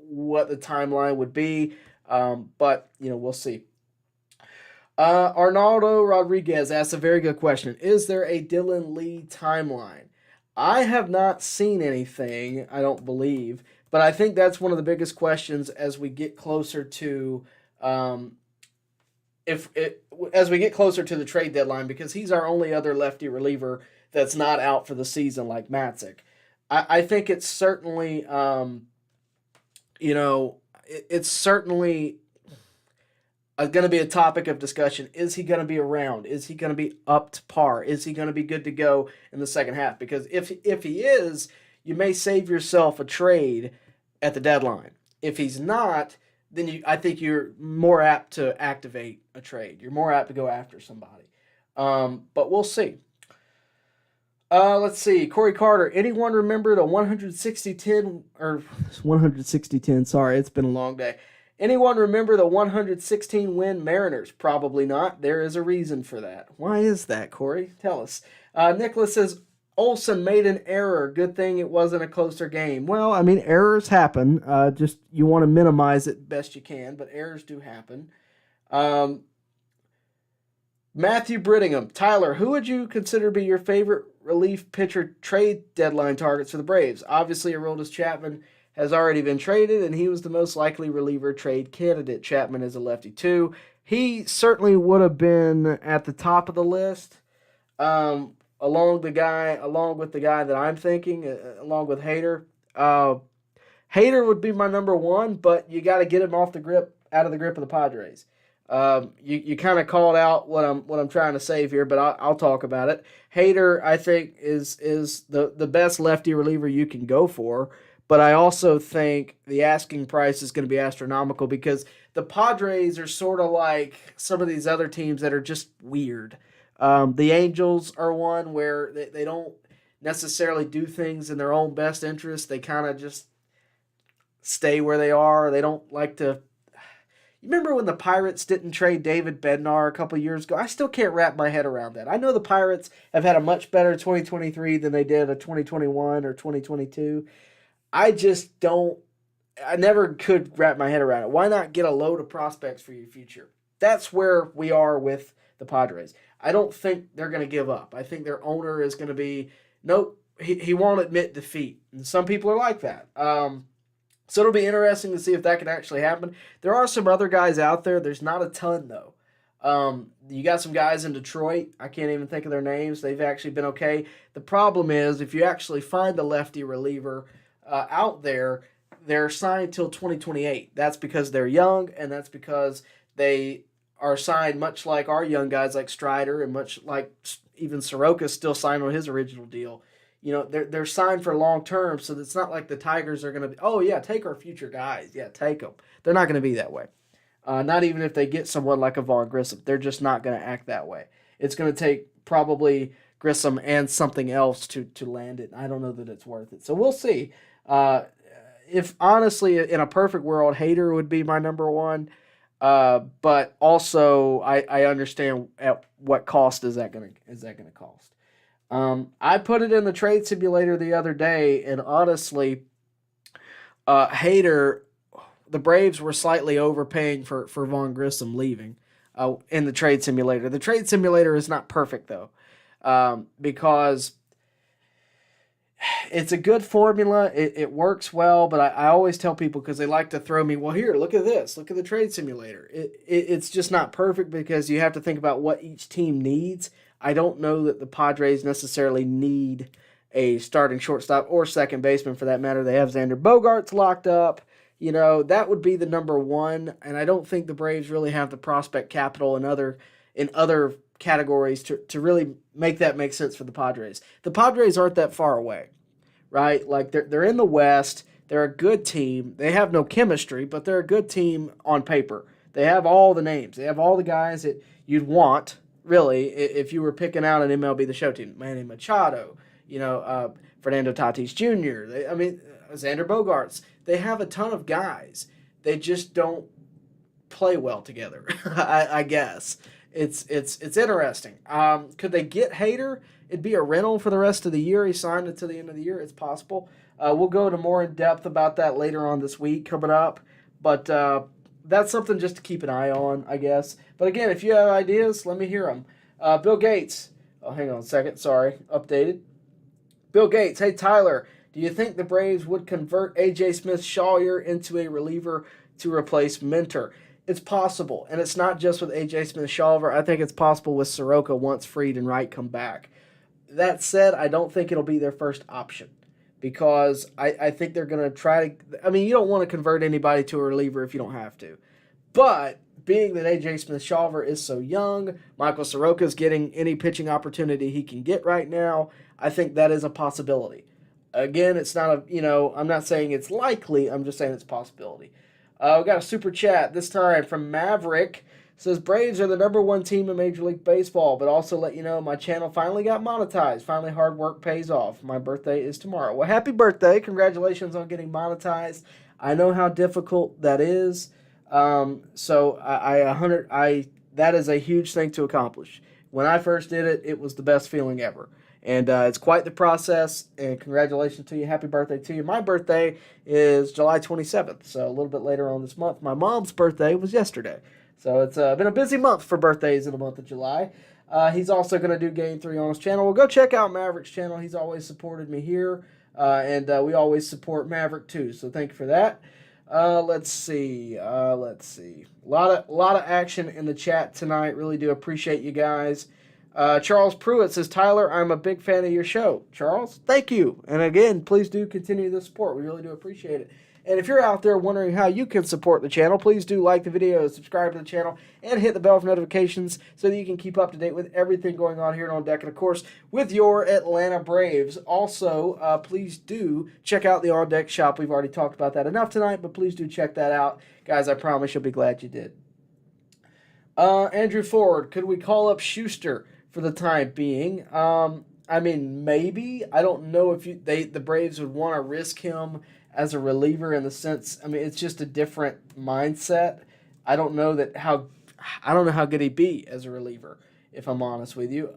what the timeline would be, but we'll see. Arnaldo Rodriguez asks a very good question. Is there a Dylan Lee timeline? I have not seen anything, I don't believe, but I think that's one of the biggest questions as we get closer to as we get closer to the trade deadline, because he's our only other lefty reliever that's not out for the season like Matzik. I think it's certainly, it's certainly going to be a topic of discussion. Is he going to be around? Is he going to be up to par? Is he going to be good to go in the second half? Because if he is, you may save yourself a trade at the deadline. If he's not, then I think you're more apt to activate a trade. You're more apt to go after somebody. But we'll see. Let's see. Corey Carter. Anyone remember the 160-10? Sorry, it's been a long day. Anyone remember the 116-win Mariners? Probably not. There is a reason for that. Why is that, Corey? Tell us. Nicholas says, Olsen made an error. Good thing it wasn't a closer game. Well, I mean, errors happen. Just you want to minimize it best you can, but errors do happen. Matthew Brittingham. Tyler, who would you consider to be your favorite relief pitcher trade deadline targets for the Braves? Obviously, Aroldis Chapman has already been traded, and he was the most likely reliever trade candidate. Chapman is a lefty, too. He certainly would have been at the top of the list, along with the guy that I'm thinking, along with Hader. Hader would be my number one, but you got to get him out of the grip of the Padres. You kind of called out what I'm trying to save here, but I'll talk about it. Hader, I think, is the best lefty reliever you can go for, but I also think the asking price is going to be astronomical because the Padres are sort of like some of these other teams that are just weird. The Angels are one where they don't necessarily do things in their own best interest. They kind of just stay where they are. They don't like to. You remember when the Pirates didn't trade David Bednar a couple years ago? I still can't wrap my head around that. I know the Pirates have had a much better 2023 than they did a 2021 or 2022. I just don't I never could wrap my head around it. Why not get a load of prospects for your future? That's where we are with the Padres. I don't think they're going to give up. I think their owner is going to be, nope, he won't admit defeat. And some people are like that. So it'll be interesting to see if that can actually happen. There are some other guys out there. There's not a ton, though. You got some guys in Detroit. I can't even think of their names. They've actually been okay. The problem is if you actually find a lefty reliever out there, they're signed till 2028. That's because they're young, and that's because they are signed much like our young guys like Strider and much like even Soroka's still signed on his original deal. You know, they're signed for long term, so it's not like the Tigers are going to be, oh, yeah, take our future guys. Yeah, take them. They're not going to be that way. Not even if they get someone like a Vaughn Grissom. They're just not going to act that way. It's going to take probably Grissom and something else to land it. I don't know that it's worth it. So we'll see. If honestly, in a perfect world, Hader would be my number one. But also, I understand at what cost is that going to cost. I put it in the trade simulator the other day, and honestly, Hader, the Braves were slightly overpaying for Vaughn Grissom leaving in the trade simulator. The trade simulator is not perfect, though, because it's a good formula. It works well, but I always tell people, because they like to throw me, well, here, look at this. Look at the trade simulator. It's just not perfect because you have to think about what each team needs. I don't know that the Padres necessarily need a starting shortstop or second baseman for that matter. They have Xander Bogaerts locked up. You know, that would be the number one, and I don't think the Braves really have the prospect capital in other categories to really make that make sense for the Padres. The Padres aren't that far away, right? Like, they're in the West. They're a good team. They have no chemistry, but they're a good team on paper. They have all the names. They have all the guys that you'd want, really, if you were picking out an MLB The Show team. Manny Machado, Fernando Tatis Jr., Xander Bogaerts. They have a ton of guys. They just don't play well together, I guess. It's interesting. Could they get Hader? It'd be a rental for the rest of the year. He signed it to the end of the year. It's possible. We'll go to more in depth about that later on this week coming up. But that's something just to keep an eye on, I guess. But again, if you have ideas, let me hear them. Bill Gates. Oh, hang on a second. Sorry. Updated. Bill Gates. Hey, Tyler. Do you think the Braves would convert A.J. Smith-Shawyer into a reliever to replace Minter? It's possible, and it's not just with A.J. Smith-Shawyer. I think it's possible with Soroka once Fried and Wright come back. That said, I don't think it'll be their first option because I think they're going to try to – you don't want to convert anybody to a reliever if you don't have to. But being that A.J. Smith-Shawyer is so young, Michael Soroka's getting any pitching opportunity he can get right now, I think that is a possibility. Again, it's not I'm not saying it's likely. I'm just saying it's a possibility. We got a super chat this time from Maverick. It says, Braves are the number one team in Major League Baseball, but also let you know my channel finally got monetized. Finally, hard work pays off. My birthday is tomorrow. Well, happy birthday. Congratulations on getting monetized. I know how difficult that is. So that is a huge thing to accomplish. When I first did it, it was the best feeling ever. And it's quite the process, and congratulations to you. Happy birthday to you. My birthday is July 27th, so a little bit later on this month. My mom's birthday was yesterday. So it's been a busy month for birthdays in the month of July. He's also going to do Game 3 on his channel. Well, go check out Maverick's channel. He's always supported me here, and we always support Maverick too, so thank you for that. Let's see. A lot of action in the chat tonight. Really do appreciate you guys. Charles Pruitt says, Tyler, I'm a big fan of your show. Charles, thank you. And again, please do continue the support. We really do appreciate it. And if you're out there wondering how you can support the channel, please do like the video, subscribe to the channel, and hit the bell for notifications so that you can keep up to date with everything going on here on deck. And, of course, with your Atlanta Braves. Also, please do check out the On Deck shop. We've already talked about that enough tonight, but please do check that out. Guys, I promise you'll be glad you did. Andrew Ford, could we call up Schuster for the time being? Maybe. I don't know if the Braves would want to risk him as a reliever in the sense, it's just a different mindset. I don't know how good he'd be as a reliever, if I'm honest with you.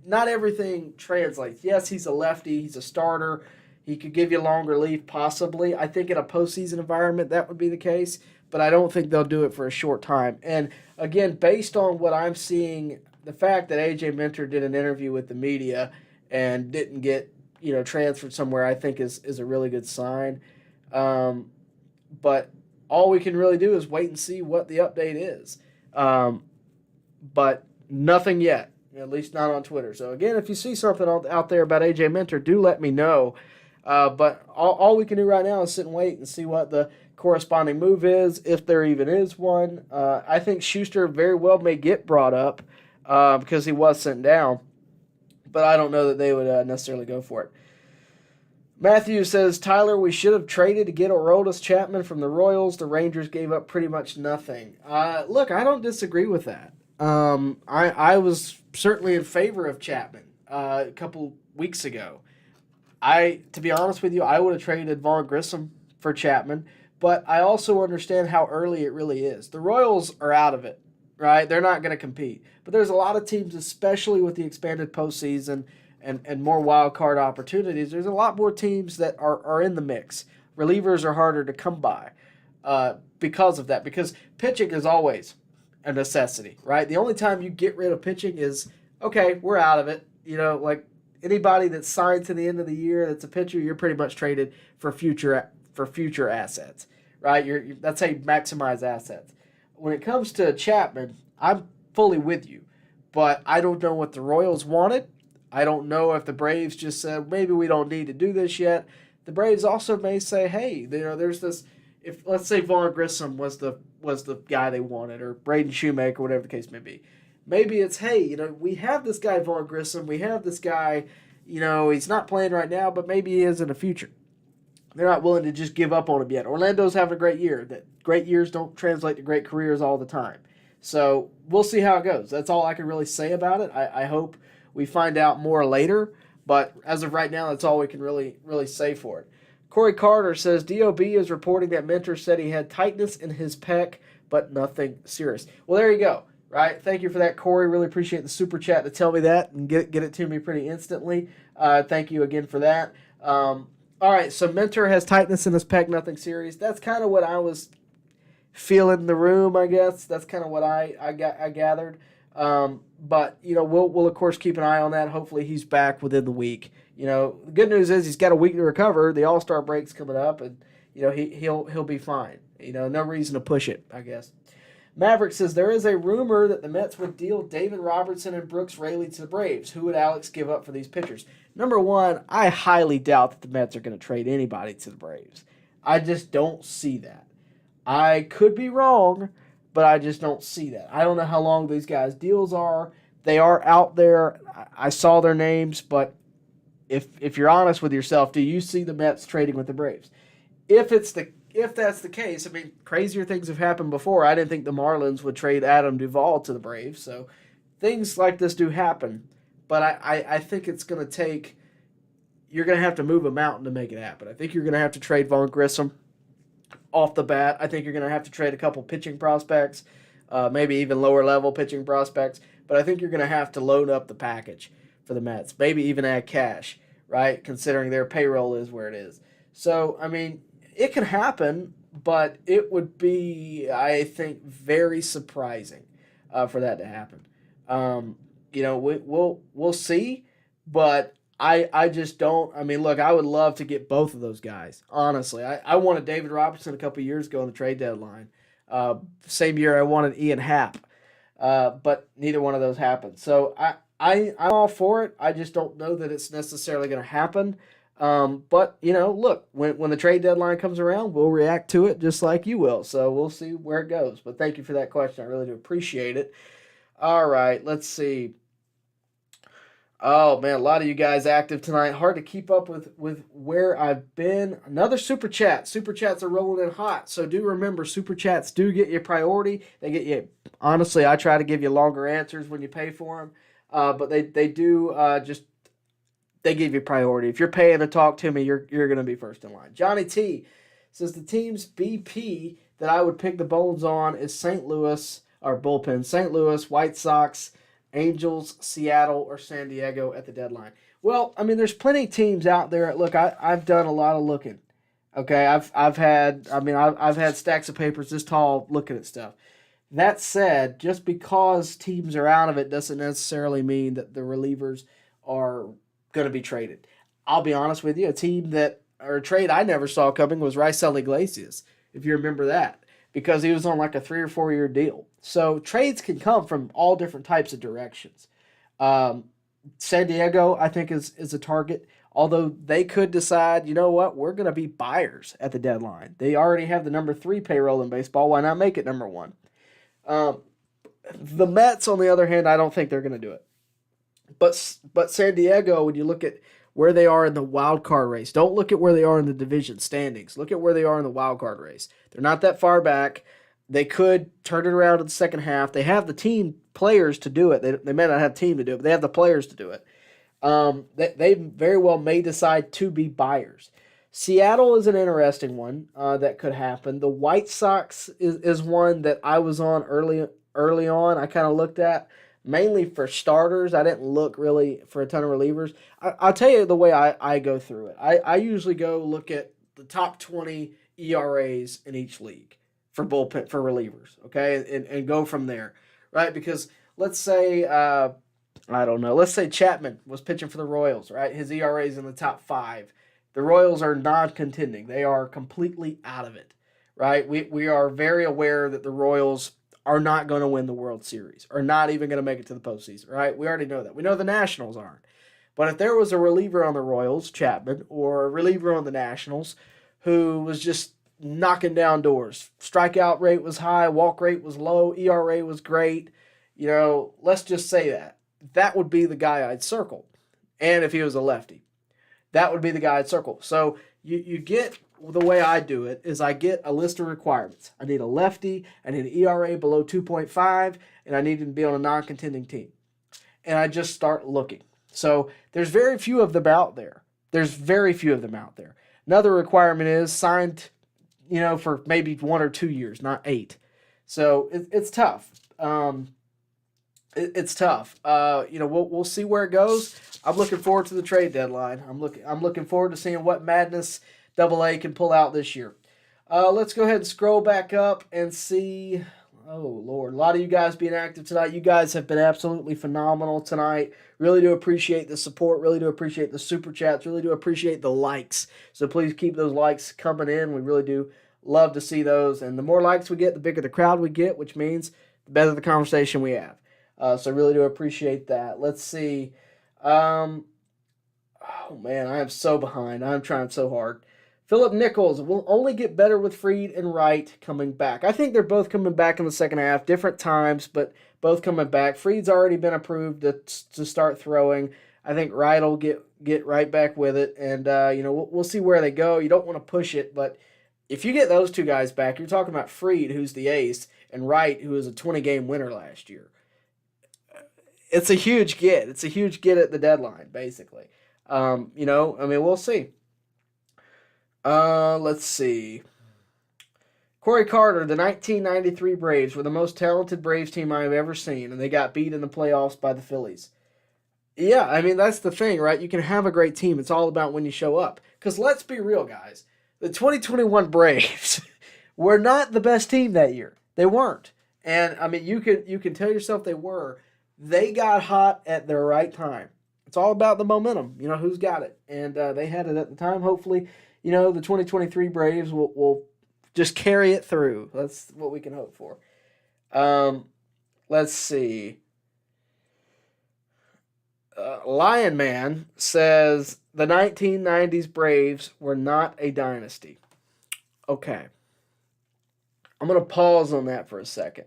Not everything translates. Yes, he's a lefty, he's a starter, He could give you longer leave, possibly. I think in a postseason environment that would be the case, but I don't think they'll do it for a short time. And again, based on what I'm seeing, the fact that A.J. Minter did an interview with the media and didn't get transferred somewhere, I think is a really good sign. But all we can really do is wait and see what the update is. But nothing yet, at least not on Twitter. So again, if you see something out there about A.J. Minter, do let me know. But all we can do right now is sit and wait and see what the corresponding move is, if there even is one. I think Schuster very well may get brought up because he was sent down, but I don't know that they would necessarily go for it. Matthew says, Tyler, we should have traded to get Aroldis Chapman from the Royals. The Rangers gave up pretty much nothing. Look, I don't disagree with that. I was certainly in favor of Chapman a couple weeks ago. To be honest with you, I would have traded Vaughn Grissom for Chapman, but I also understand how early it really is. The Royals are out of it, right? They're not going to compete. But there's a lot of teams, especially with the expanded postseason and more wild card opportunities, there's a lot more teams that are in the mix. Relievers are harder to come by because of that, because pitching is always a necessity, right? The only time you get rid of pitching is, okay, we're out of it. Like anybody that's signed to the end of the year that's a pitcher, you're pretty much traded for future assets, right? That's how you maximize assets. When it comes to Chapman, I'm fully with you, but I don't know what the Royals wanted. I don't know if the Braves just said, maybe we don't need to do this yet. The Braves also may say, hey, there's this, if let's say Vaughn Grissom was the guy they wanted, or Braden Shoemaker, whatever the case may be. Maybe it's, hey, we have this guy Vaughn Grissom, we have this guy, he's not playing right now, but maybe he is in the future. They're not willing to just give up on him yet. Orlando's having a great year. That great years don't translate to great careers all the time. So we'll see how it goes. That's all I can really say about it. I hope we find out more later, but as of right now, that's all we can really say for it. Corey Carter says, DOB is reporting that Minter said he had tightness in his pec, but nothing serious. Well, there you go. Right? Thank you for that, Corey. Really appreciate the super chat to tell me that and get it to me pretty instantly. Thank you again for that. All right, so Minter has tightness in his pec, nothing serious. That's kind of what I was feeling in the room, I guess. That's kind of what I gathered. But we'll of course keep an eye on that. Hopefully he's back within the week. The good news is he's got a week to recover. The All-Star break's coming up, and he'll be fine. No reason to push it, I guess. Maverick says, there is a rumor that the Mets would deal David Robertson and Brooks Raley to the Braves. Who would Alex give up for these pitchers? Number one, I highly doubt that the Mets are going to trade anybody to the Braves. I just don't see that. I could be wrong, but I just don't see that. I don't know how long these guys' deals are. They are out there. I saw their names, but if you're honest with yourself, do you see the Mets trading with the Braves? If that's the case, I mean, crazier things have happened before. I didn't think the Marlins would trade Adam Duvall to the Braves, so things like this do happen. But I think it's going to take – you're going to have to move a mountain to make it happen. I think you're going to have to trade Vaughn Grissom off the bat. I think you're going to have to trade a couple pitching prospects, maybe even lower-level pitching prospects. But I think you're going to have to load up the package for the Mets, maybe even add cash, right, considering their payroll is where it is. So, I mean – it can happen, but it would be, I think, very surprising for that to happen. We'll see, but I just don't. I mean, look, I would love to get both of those guys. Honestly, I wanted David Robertson a couple years ago on the trade deadline. Same year I wanted Ian Happ, but neither one of those happened. So I'm all for it. I just don't know that it's necessarily going to happen. But, look, when the trade deadline comes around, we'll react to it just like you will. So we'll see where it goes. But thank you for that question. I really do appreciate it. All right, let's see. Oh, man, a lot of you guys active tonight. Hard to keep up with where I've been. Another Super Chat. Super Chats are rolling in hot. So do remember, Super Chats do get you priority. They get you, honestly, I try to give you longer answers when you pay for them. But they do they give you priority. If you're paying to talk to me, you're going to be first in line. Johnny T says the team's BP that I would pick the bones on is St. Louis, or bullpen, St. Louis, White Sox, Angels, Seattle, or San Diego at the deadline. Well, I mean, there's plenty of teams out there. Look, I've done a lot of looking. Okay, I've had stacks of papers this tall looking at stuff. That said, just because teams are out of it doesn't necessarily mean that the relievers are going to be traded. I'll be honest with you, a trade I never saw coming was Raisel Iglesias, if you remember that, because he was on like a 3 or 4 year deal. So trades can come from all different types of directions. San Diego, I think, is a target. Although they could decide, you know what, we're going to be buyers at the deadline. They already have the number 3 payroll in baseball. Why not make it number 1? The Mets, on the other hand, I don't think they're going to do it. But San Diego, when you look at where they are in the wild card race, don't look at where they are in the division standings. Look at where they are in the wild card race. They're not that far back. They could turn it around in the second half. They have the team players to do it. They may not have team to do it, but they have the players to do it. They very well may decide to be buyers. Seattle is an interesting one that could happen. The White Sox is one that I was on early on. I kind of looked at mainly for starters. I didn't look really for a ton of relievers. I'll tell you the way I go through it. I usually go look at the top 20 ERAs in each league for bullpen for relievers, okay, and go from there, right? Because let's say I don't know. Let's say Chapman was pitching for the Royals, right? His ERA is in the top 5. The Royals are non-contending. They are completely out of it, right? We are very aware that the Royals are not going to win the World Series, or not even going to make it to the postseason, right? We already know that. We know the Nationals aren't. But if there was a reliever on the Royals, Chapman, or a reliever on the Nationals, who was just knocking down doors, strikeout rate was high, walk rate was low, ERA was great, let's just say that would be the guy I'd circle. And if he was a lefty, that would be the guy I'd circle. So you get, the way I do it is I get a list of requirements. I need a lefty, I need an ERA below 2.5, and I need him to be on a non-contending team. And I just start looking. So there's very few of them out there. Another requirement is signed, for maybe 1 or 2 years, not 8. So it's tough. It's tough. We'll see where it goes. I'm looking forward to the trade deadline. I'm looking forward to seeing what madness AA can pull out this year. Let's go ahead and scroll back up and see. Oh, Lord. A lot of you guys being active tonight. You guys have been absolutely phenomenal tonight. Really do appreciate the support. Really do appreciate the super chats. Really do appreciate the likes. So please keep those likes coming in. We really do love to see those. And the more likes we get, the bigger the crowd we get, which means the better the conversation we have. So I really do appreciate that. Let's see. Oh, man, I am so behind. I'm trying so hard. Philip Nichols will only get better with Fried and Wright coming back. I think they're both coming back in the second half, different times, but both coming back. Fried's already been approved to start throwing. I think Wright will get right back with it, and we'll see where they go. You don't want to push it, but if you get those two guys back, you're talking about Fried, who's the ace, and Wright, who was a 20-game winner last year. It's a huge get. It's a huge get at the deadline, basically. We'll see. Let's see. Corey Carter, the 1993 Braves were the most talented Braves team I've ever seen, and they got beat in the playoffs by the Phillies. Yeah, that's the thing, right? You can have a great team. It's all about when you show up. Because let's be real, guys. The 2021 Braves were not the best team that year. They weren't. And, you can tell yourself they were. They got hot at the right time. It's all about the momentum. Who's got it. And they had it at the time. Hopefully, the 2023 Braves will just carry it through. That's what we can hope for. Let's see. Lion Man says the 1990s Braves were not a dynasty. Okay. I'm going to pause on that for a second.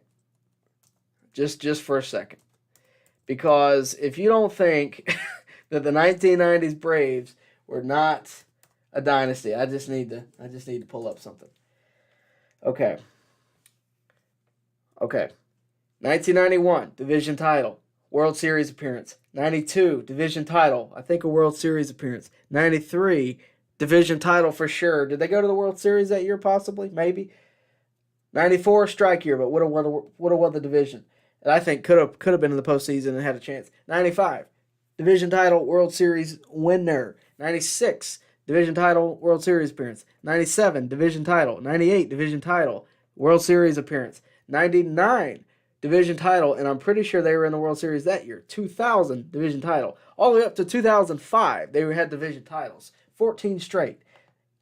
Just for a second. Because if you don't think that the 1990s Braves were not a dynasty, I just need to pull up something. Okay. 1991 division title, World Series appearance. 92 division title, I think a World Series appearance. 93 division title for sure. Did they go to the World Series that year? Possibly, maybe. 94 strike year, but would have won the division. And I think could have been in the postseason and had a chance. 95, division title, World Series winner. 96, division title, World Series appearance. 97, division title. 98, division title, World Series appearance. 99, division title, and I'm pretty sure they were in the World Series that year. 2000, division title. All the way up to 2005, they had division titles. 14 straight.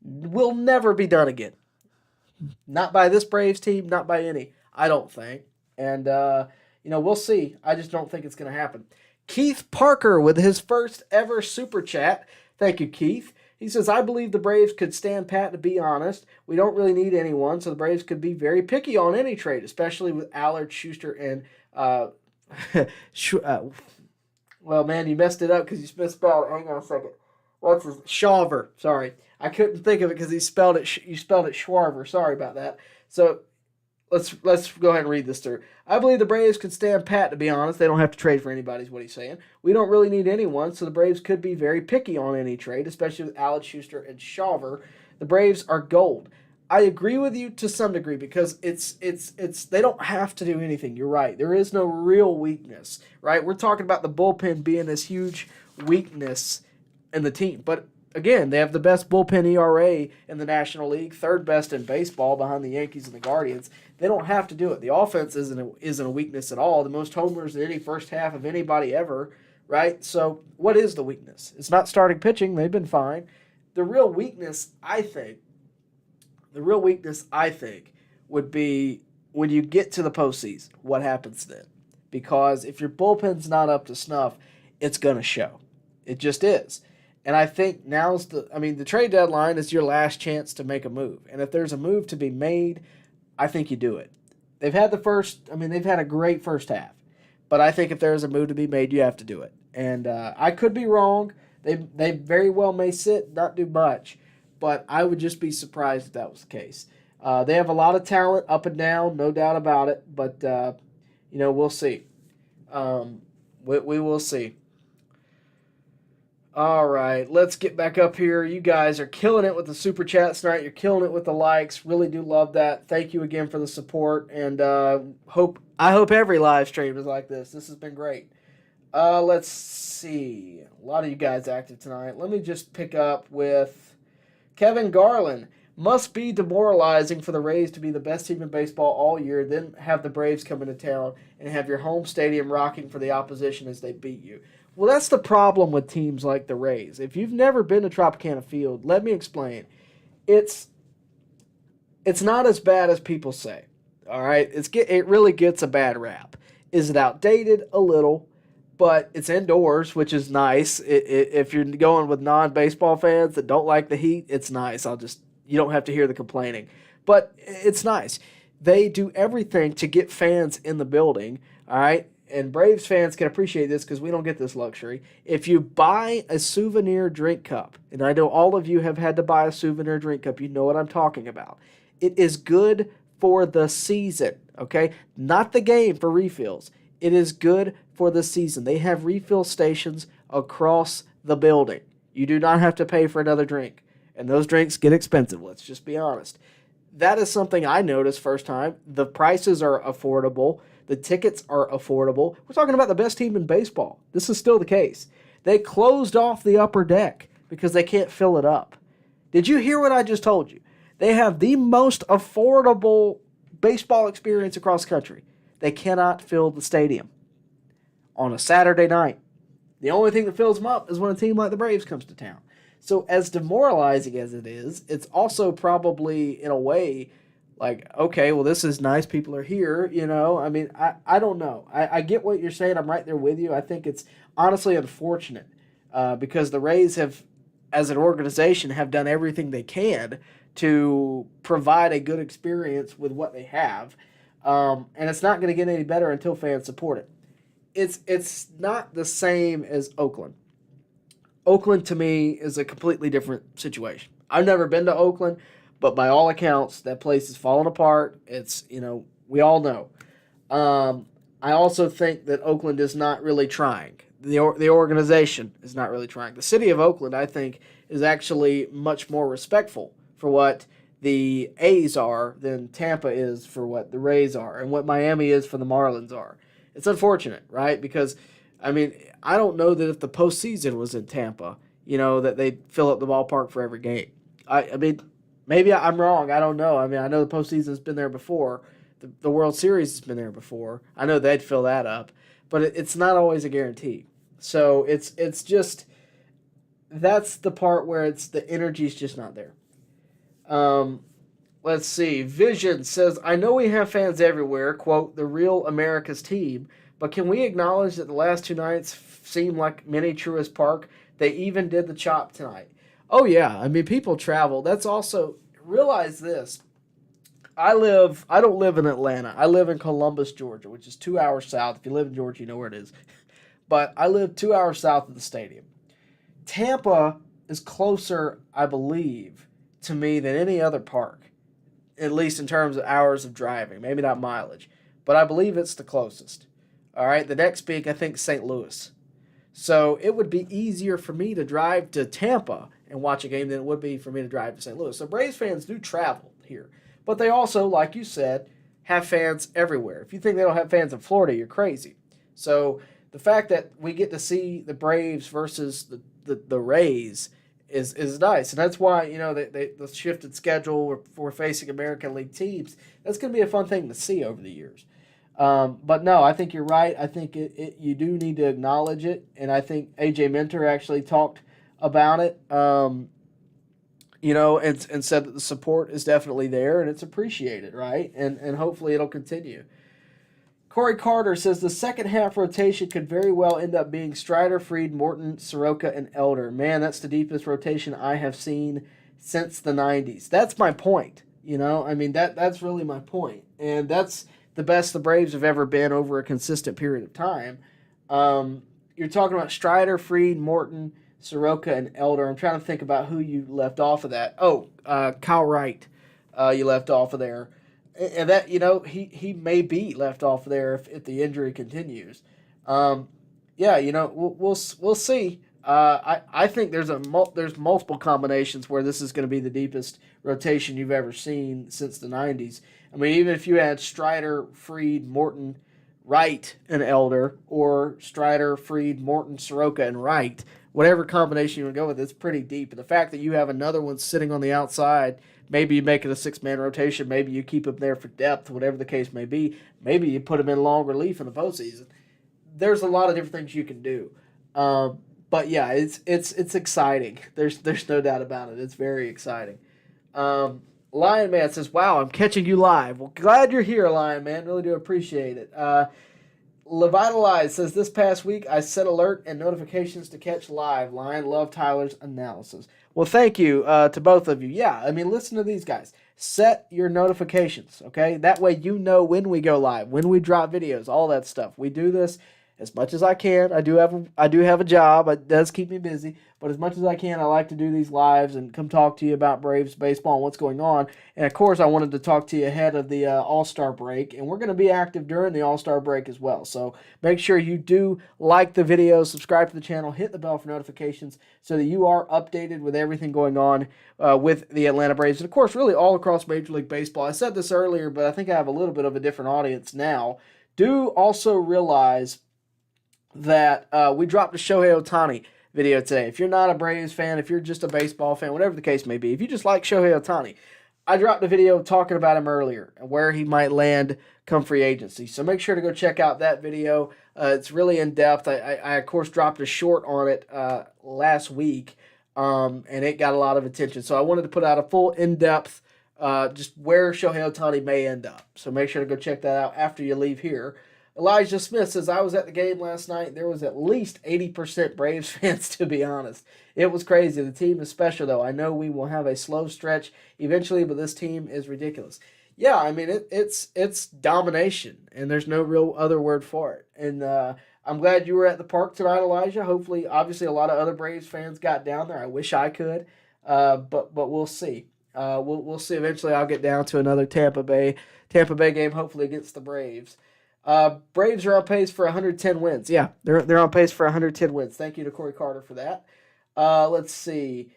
Will never be done again. Not by this Braves team, not by any, I don't think. And, we'll see. I just don't think it's going to happen. Keith Parker with his first ever super chat. Thank you, Keith. He says, I believe the Braves could stand pat, to be honest. We don't really need anyone, so the Braves could be very picky on any trade, especially with Allard, Schuster, and well, man, you messed it up because you misspelled it. Hang on a second. What's his Shawver? Sorry, I couldn't think of it because you spelled it Schwarver. Sorry about that. So let's go ahead and read this through. I believe the Braves could stand pat, to be honest. They don't have to trade for anybody, is what he's saying. We don't really need anyone, so the Braves could be very picky on any trade, especially with Allard, Schuster, and Shawver. The Braves are gold. I agree with you to some degree because it's they don't have to do anything. You're right. There is no real weakness, right? We're talking about the bullpen being this huge weakness in the team. But again, they have the best bullpen ERA in the National League, third best in baseball behind the Yankees and the Guardians. They don't have to do it. The offense isn't a weakness at all. The most homers in any first half of anybody ever, right? So what is the weakness? It's not starting pitching. They've been fine. The real weakness, I think, would be when you get to the postseason, what happens then? Because if your bullpen's not up to snuff, it's going to show. It just is. And I think the trade deadline is your last chance to make a move. And if there's a move to be made, I think you do it. They've had a great first half. But I think if there's a move to be made, you have to do it. And I could be wrong. They very well may sit, not do much. But I would just be surprised if that was the case. They have a lot of talent up and down, no doubt about it. But, we'll see. We will see. All right, let's get back up here. You guys are killing it with the super chats tonight. You're killing it with the likes. Really do love that. Thank you again for the support, and I hope every live stream is like this. This has been great. Let's see. A lot of you guys active tonight. Let me just pick up with Kevin Garland. Must be demoralizing for the Rays to be the best team in baseball all year, then have the Braves come into town and have your home stadium rocking for the opposition as they beat you. Well, that's the problem with teams like the Rays. If you've never been to Tropicana Field, let me explain. It's not as bad as people say. All right, it really gets a bad rap. Is it outdated? A little, but it's indoors, which is nice. If you're going with non-baseball fans that don't like the heat, it's nice. You don't have to hear the complaining, but it's nice. They do everything to get fans in the building. All right. And Braves fans can appreciate this because we don't get this luxury. If you buy a souvenir drink cup, and I know all of you have had to buy a souvenir drink cup, you know what I'm talking about. It is good for the season, okay? Not the game for refills. It is good for the season. They have refill stations across the building. You do not have to pay for another drink. And those drinks get expensive, let's just be honest. That is something I noticed first time. The prices are affordable. The tickets are affordable. We're talking about the best team in baseball. This is still the case. They closed off the upper deck because they can't fill it up. Did you hear what I just told you? They have the most affordable baseball experience across the country. They cannot fill the stadium on a Saturday night. The only thing that fills them up is when a team like the Braves comes to town. So as demoralizing as it is, it's also probably, in a way, like, okay, well, this is nice. People are here, I don't know. I get what you're saying. I'm right there with you. I think it's honestly unfortunate because the Rays have, as an organization, have done everything they can to provide a good experience with what they have. And it's not going to get any better until fans support it. It's not the same as Oakland. Oakland, to me, is a completely different situation. I've never been to Oakland, but by all accounts, that place is falling apart. It's, we all know. I also think that Oakland is not really trying. The organization is not really trying. The city of Oakland, I think, is actually much more respectful for what the A's are than Tampa is for what the Rays are and what Miami is for the Marlins are. It's unfortunate, right? Because I mean, I don't know that if the postseason was in Tampa, that they'd fill up the ballpark for every game. I mean, maybe I'm wrong. I don't know. I mean, I know the postseason's been there before. The World Series has been there before. I know they'd fill that up, but it's not always a guarantee. So it's just that's the part where the energy's just not there. Let's see. Vision says, I know we have fans everywhere, quote, the real America's team, but can we acknowledge that the last two nights seem like mini Truist Park? They even did the chop tonight. Oh, yeah. I mean, people travel. That's also, realize this. I don't live in Atlanta. I live in Columbus, Georgia, which is 2 hours south. If you live in Georgia, you know where it is. But I live 2 hours south of the stadium. Tampa is closer, I believe, to me than any other park, at least in terms of hours of driving. Maybe not mileage, but I believe it's the closest. All right, the next peak, I think, St. Louis. So it would be easier for me to drive to Tampa and watch a game than it would be for me to drive to St. Louis. So Braves fans do travel here. But they also, like you said, have fans everywhere. If you think they don't have fans in Florida, you're crazy. So the fact that we get to see the Braves versus the Rays is nice. And that's why, the shifted schedule, we're facing American League teams. That's going to be a fun thing to see over the years. But no, I think you're right. I think you do need to acknowledge it. And I think A.J. Minter actually talked about it, and said that the support is definitely there and it's appreciated, right? And hopefully it'll continue. Corey Carter says the second half rotation could very well end up being Strider, Fried, Morton, Soroka, and Elder. Man, that's the deepest rotation I have seen since the 90s. That's my point. That's really my point. And that's the best the Braves have ever been over a consistent period of time. You're talking about Strider, Fried, Morton, Soroka, and Elder. I'm trying to think about who you left off of that. Kyle Wright, you left off of there. And that, he may be left off there if the injury continues. We'll see. I think there's multiple combinations where this is going to be the deepest rotation you've ever seen since the 90s. I mean, even if you had Strider, Fried, Morton, Wright, and Elder, or Strider, Fried, Morton, Soroka, and Wright, whatever combination you want to go with, it's pretty deep. And the fact that you have another one sitting on the outside, maybe you make it a six-man rotation, maybe you keep him there for depth, whatever the case may be. Maybe you put him in long relief in the postseason. There's a lot of different things you can do. But yeah, it's exciting. There's no doubt about it. It's very exciting. Lion Man says, wow, I'm catching you live. Well, glad you're here, Lion Man. Really do appreciate it. Levitalize says, this past week I set alert and notifications to catch live. Lion, love Tyler's analysis. Well, thank you to both of you. Yeah, I mean, listen to these guys. Set your notifications, okay? That way you know when we go live, when we drop videos, all that stuff. We do this as much as I can. I do have a job. It does keep me busy. But as much as I can, I like to do these lives and come talk to you about Braves baseball and what's going on. And, of course, I wanted to talk to you ahead of the All-Star break. And we're going to be active during the All-Star break as well. So make sure you do like the video, subscribe to the channel, hit the bell for notifications so that you are updated with everything going on with the Atlanta Braves. And, of course, really all across Major League Baseball. I said this earlier, but I think I have a little bit of a different audience now. Do also realize that we dropped a Shohei Ohtani video today. If you're not a Braves fan, if you're just a baseball fan, whatever the case may be, if you just like Shohei Ohtani, I dropped a video talking about him earlier and where he might land come free agency. So make sure to go check out that video. It's really in depth. I of course dropped a short on it last week, and it got a lot of attention. So I wanted to put out a full in-depth just where Shohei Ohtani may end up. So make sure to go check that out after you leave here. Elijah Smith says, I was at the game last night. There was at least 80% Braves fans, to be honest. It was crazy. The team is special, though. I know we will have a slow stretch eventually, but this team is ridiculous. Yeah, I mean, it's domination, and there's no real other word for it. And I'm glad you were at the park tonight, Elijah. Hopefully, obviously, a lot of other Braves fans got down there. I wish I could, but we'll see. We'll see. Eventually, I'll get down to another Tampa Bay game, hopefully against the Braves. Braves are on pace for 110 wins. Yeah, they're on pace for 110 wins. Thank you to Corey Carter for that. Let's see.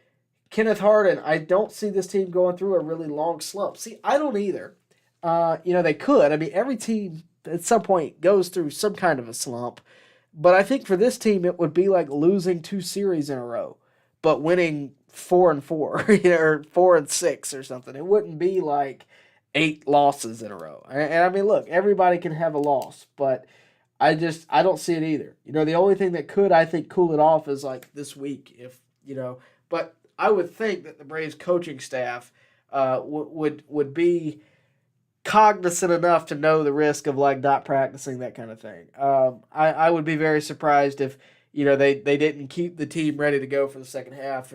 Kenneth Harden, I don't see this team going through a really long slump. See, I don't either. They could. I mean, every team at some point goes through some kind of a slump. But I think for this team, it would be like losing 2 series in a row, but winning 4-4, or 4-6 or something. It wouldn't be like 8 losses in a row. And I mean, look, everybody can have a loss, but I don't see it either. The only thing that could, I think, cool it off is like this week, but I would think that the Braves coaching staff would be cognizant enough to know the risk of like not practicing, that kind of thing. I would be very surprised if they didn't keep the team ready to go for the second half.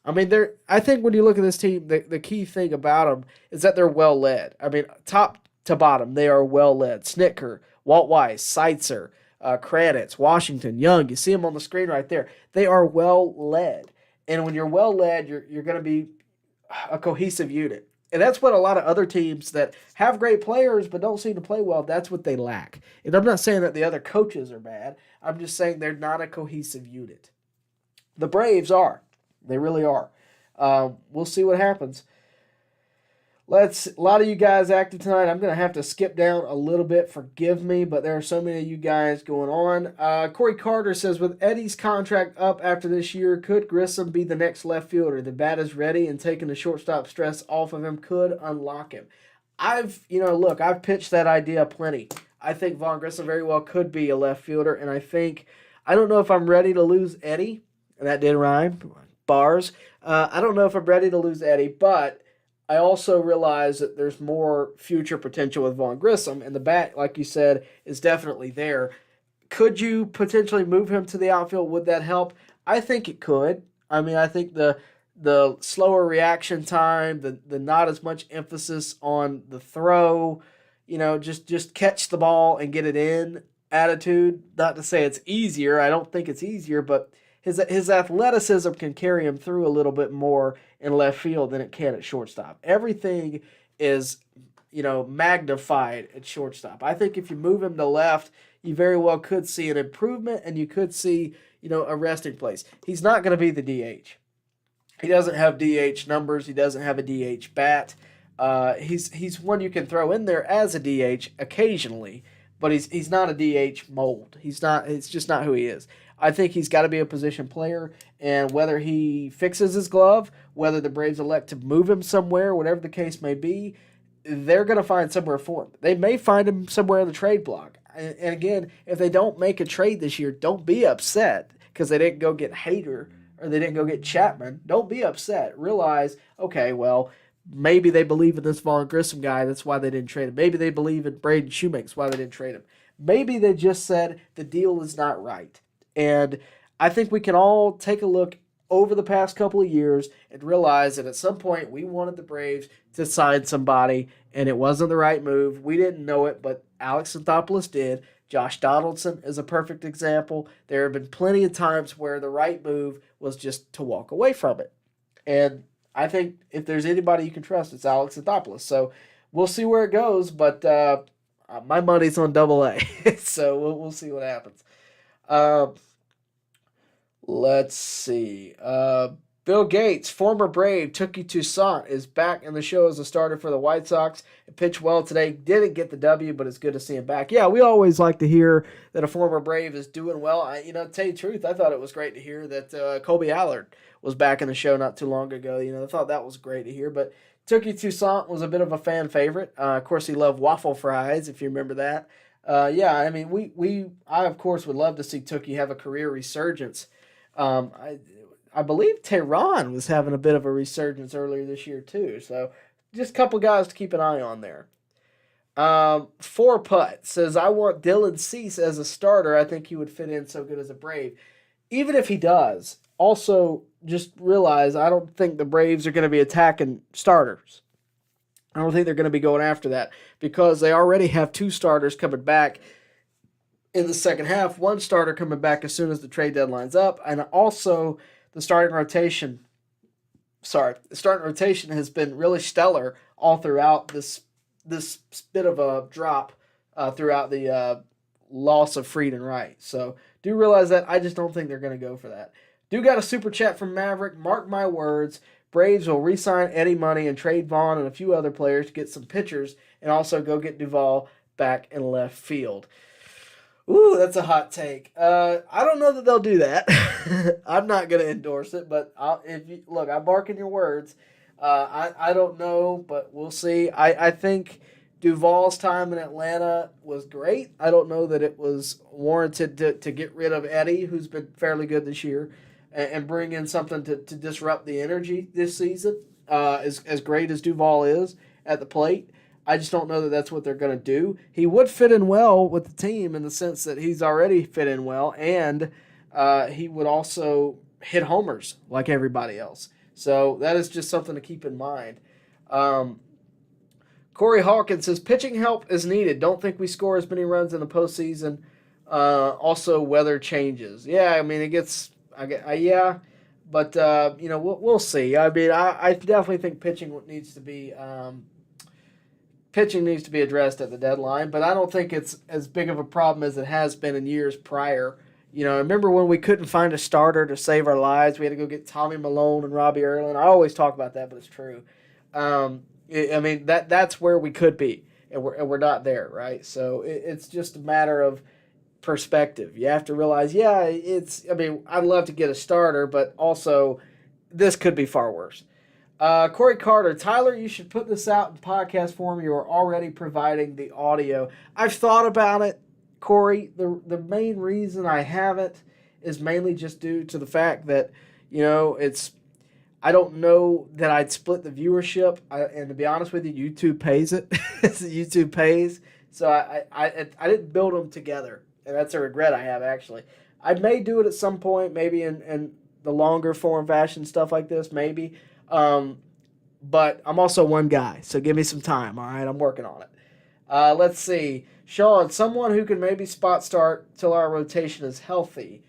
I mean, I think when you look at this team, the key thing about them is that they're well led. I mean, top to bottom, they are well led. Snitker, Walt Weiss, Seitzer, Kranitz, Washington, Young. You see them on the screen right there. They are well led, and when you're well led, you're going to be a cohesive unit. And that's what a lot of other teams that have great players but don't seem to play well, that's what they lack. And I'm not saying that the other coaches are bad. I'm just saying they're not a cohesive unit. The Braves are. They really are. We'll see what happens. A lot of you guys active tonight. I'm going to have to skip down a little bit. Forgive me, but there are so many of you guys going on. Corey Carter says, with Eddie's contract up after this year, could Grissom be the next left fielder? The bat is ready, and taking the shortstop stress off of him could unlock him. I've pitched that idea plenty. I think Vaughn Grissom very well could be a left fielder, and I don't know if I'm ready to lose Eddie. And that did rhyme. Bars. I don't know if I'm ready to lose Eddie, but I also realize that there's more future potential with Vaughn Grissom, and the bat, like you said, is definitely there. Could you potentially move him to the outfield? Would that help? I think it could. I mean, I think the slower reaction time, the not as much emphasis on the throw, just catch the ball and get it in attitude. Not to say it's easier. I don't think it's easier, but his athleticism can carry him through a little bit more in left field than it can at shortstop. Everything is, magnified at shortstop. I think if you move him to left, you very well could see an improvement, and you could see, a resting place. He's not going to be the DH. He doesn't have DH numbers. He doesn't have a DH bat. He's one you can throw in there as a DH occasionally, but he's not a DH mold. It's just not who he is. I think he's got to be a position player, and whether he fixes his glove, whether the Braves elect to move him somewhere, whatever the case may be, they're going to find somewhere for him. They may find him somewhere in the trade block. And again, if they don't make a trade this year, don't be upset because they didn't go get Hader or they didn't go get Chapman. Don't be upset. Realize, okay, well, maybe they believe in this Vaughn Grissom guy. That's why they didn't trade him. Maybe they believe in Braden Shoemaker. That's why they didn't trade him. Maybe they just said the deal is not right. And I think we can all take a look over the past couple of years and realize that at some point we wanted the Braves to sign somebody, and it wasn't the right move. We didn't know it, but Alex Anthopoulos did. Josh Donaldson is a perfect example. There have been plenty of times where the right move was just to walk away from it. And I think if there's anybody you can trust, it's Alex Anthopoulos. So we'll see where it goes, but my money's on AA. So we'll see what happens. Let's see. Bill Gates, former Brave, Touki Toussaint, is back in the show as a starter for the White Sox. He pitched well today. Didn't get the W, but it's good to see him back. Yeah, we always like to hear that a former Brave is doing well. To tell you the truth, I thought it was great to hear that Colby Allard was back in the show not too long ago. I thought that was great to hear. But Touki Toussaint was a bit of a fan favorite. Of course, he loved waffle fries, if you remember that. I of course would love to see Touki have a career resurgence. I believe Tehran was having a bit of a resurgence earlier this year too. So just a couple guys to keep an eye on there. 4Putt says, I want Dylan Cease as a starter. I think he would fit in so good as a Brave. Even if he does, also just realize I don't think the Braves are going to be attacking starters. I don't think they're going to be going after that because they already have 2 starters coming back in the second half. One starter coming back as soon as the trade deadline's up, and also the starting rotation has been really stellar all throughout this bit of a drop throughout the loss of Fried and Wright. So do realize that. I just don't think they're going to go for that. Do got a super chat from Maverick. Mark my words, Braves will re-sign Eddie Money and trade Vaughn and a few other players to get some pitchers and also go get Duvall back in left field. Ooh, that's a hot take. I don't know that they'll do that. I'm not going to endorse it, but I'm barking your words. I don't know, but we'll see. I think Duvall's time in Atlanta was great. I don't know that it was warranted to get rid of Eddie, who's been fairly good this year, and bring in something to disrupt the energy this season. As great as Duvall is at the plate, I just don't know that that's what they're going to do. He would fit in well with the team in the sense that he's already fit in well, and he would also hit homers like everybody else. So that is just something to keep in mind. Corey Hawkins says, pitching help is needed. Don't think we score as many runs in the postseason. Also, weather changes. Yeah, I mean, it gets, yeah, but, we'll see. I mean, I definitely think pitching needs to be addressed at the deadline, but I don't think it's as big of a problem as it has been in years prior. Remember when we couldn't find a starter to save our lives? We had to go get Tommy Malone and Robbie Erlin. I always talk about that, but it's true. That's where we could be, and we're not there, right? So it's just a matter of perspective. You have to realize, I'd love to get a starter, but also this could be far worse. Corey Carter, Tyler, you should put this out in podcast form. You are already providing the audio. I've thought about it, Corey. The main reason I haven't is mainly just due to the fact that, I don't know that I'd split the viewership. And to be honest with you, YouTube pays it. YouTube pays. So I didn't build them together. And that's a regret I have, actually. I may do it at some point, maybe in the longer form fashion, stuff like this, maybe. But I'm also one guy, so give me some time, all right? I'm working on it. Let's see. Sean, someone who can maybe spot start till our rotation is healthy.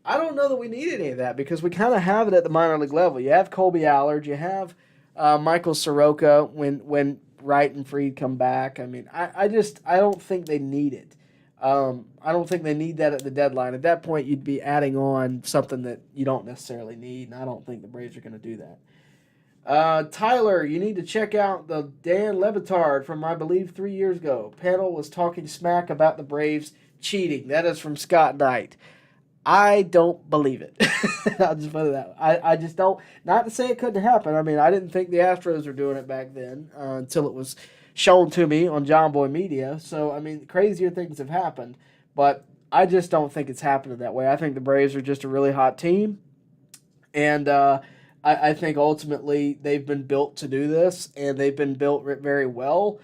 I don't know that we need any of that because we kind of have it at the minor league level. You have Colby Allard. You have Michael Soroka when Wright and Fried come back. I mean, I don't think they need it. I don't think they need that at the deadline. At that point, you'd be adding on something that you don't necessarily need, and I don't think the Braves are going to do that. Tyler, you need to check out the Dan Lebitard from, I believe, 3 years ago. Panel was talking smack about the Braves cheating. That is from Scott Knight. I don't believe it. I'll just put it that way. I just don't. Not to say it couldn't happen. I mean, I didn't think the Astros were doing it back then until it was shown to me on John Boy Media. So, I mean, crazier things have happened. But I just don't think it's happening that way. I think the Braves are just a really hot team. And I think ultimately they've been built to do this. And they've been built very well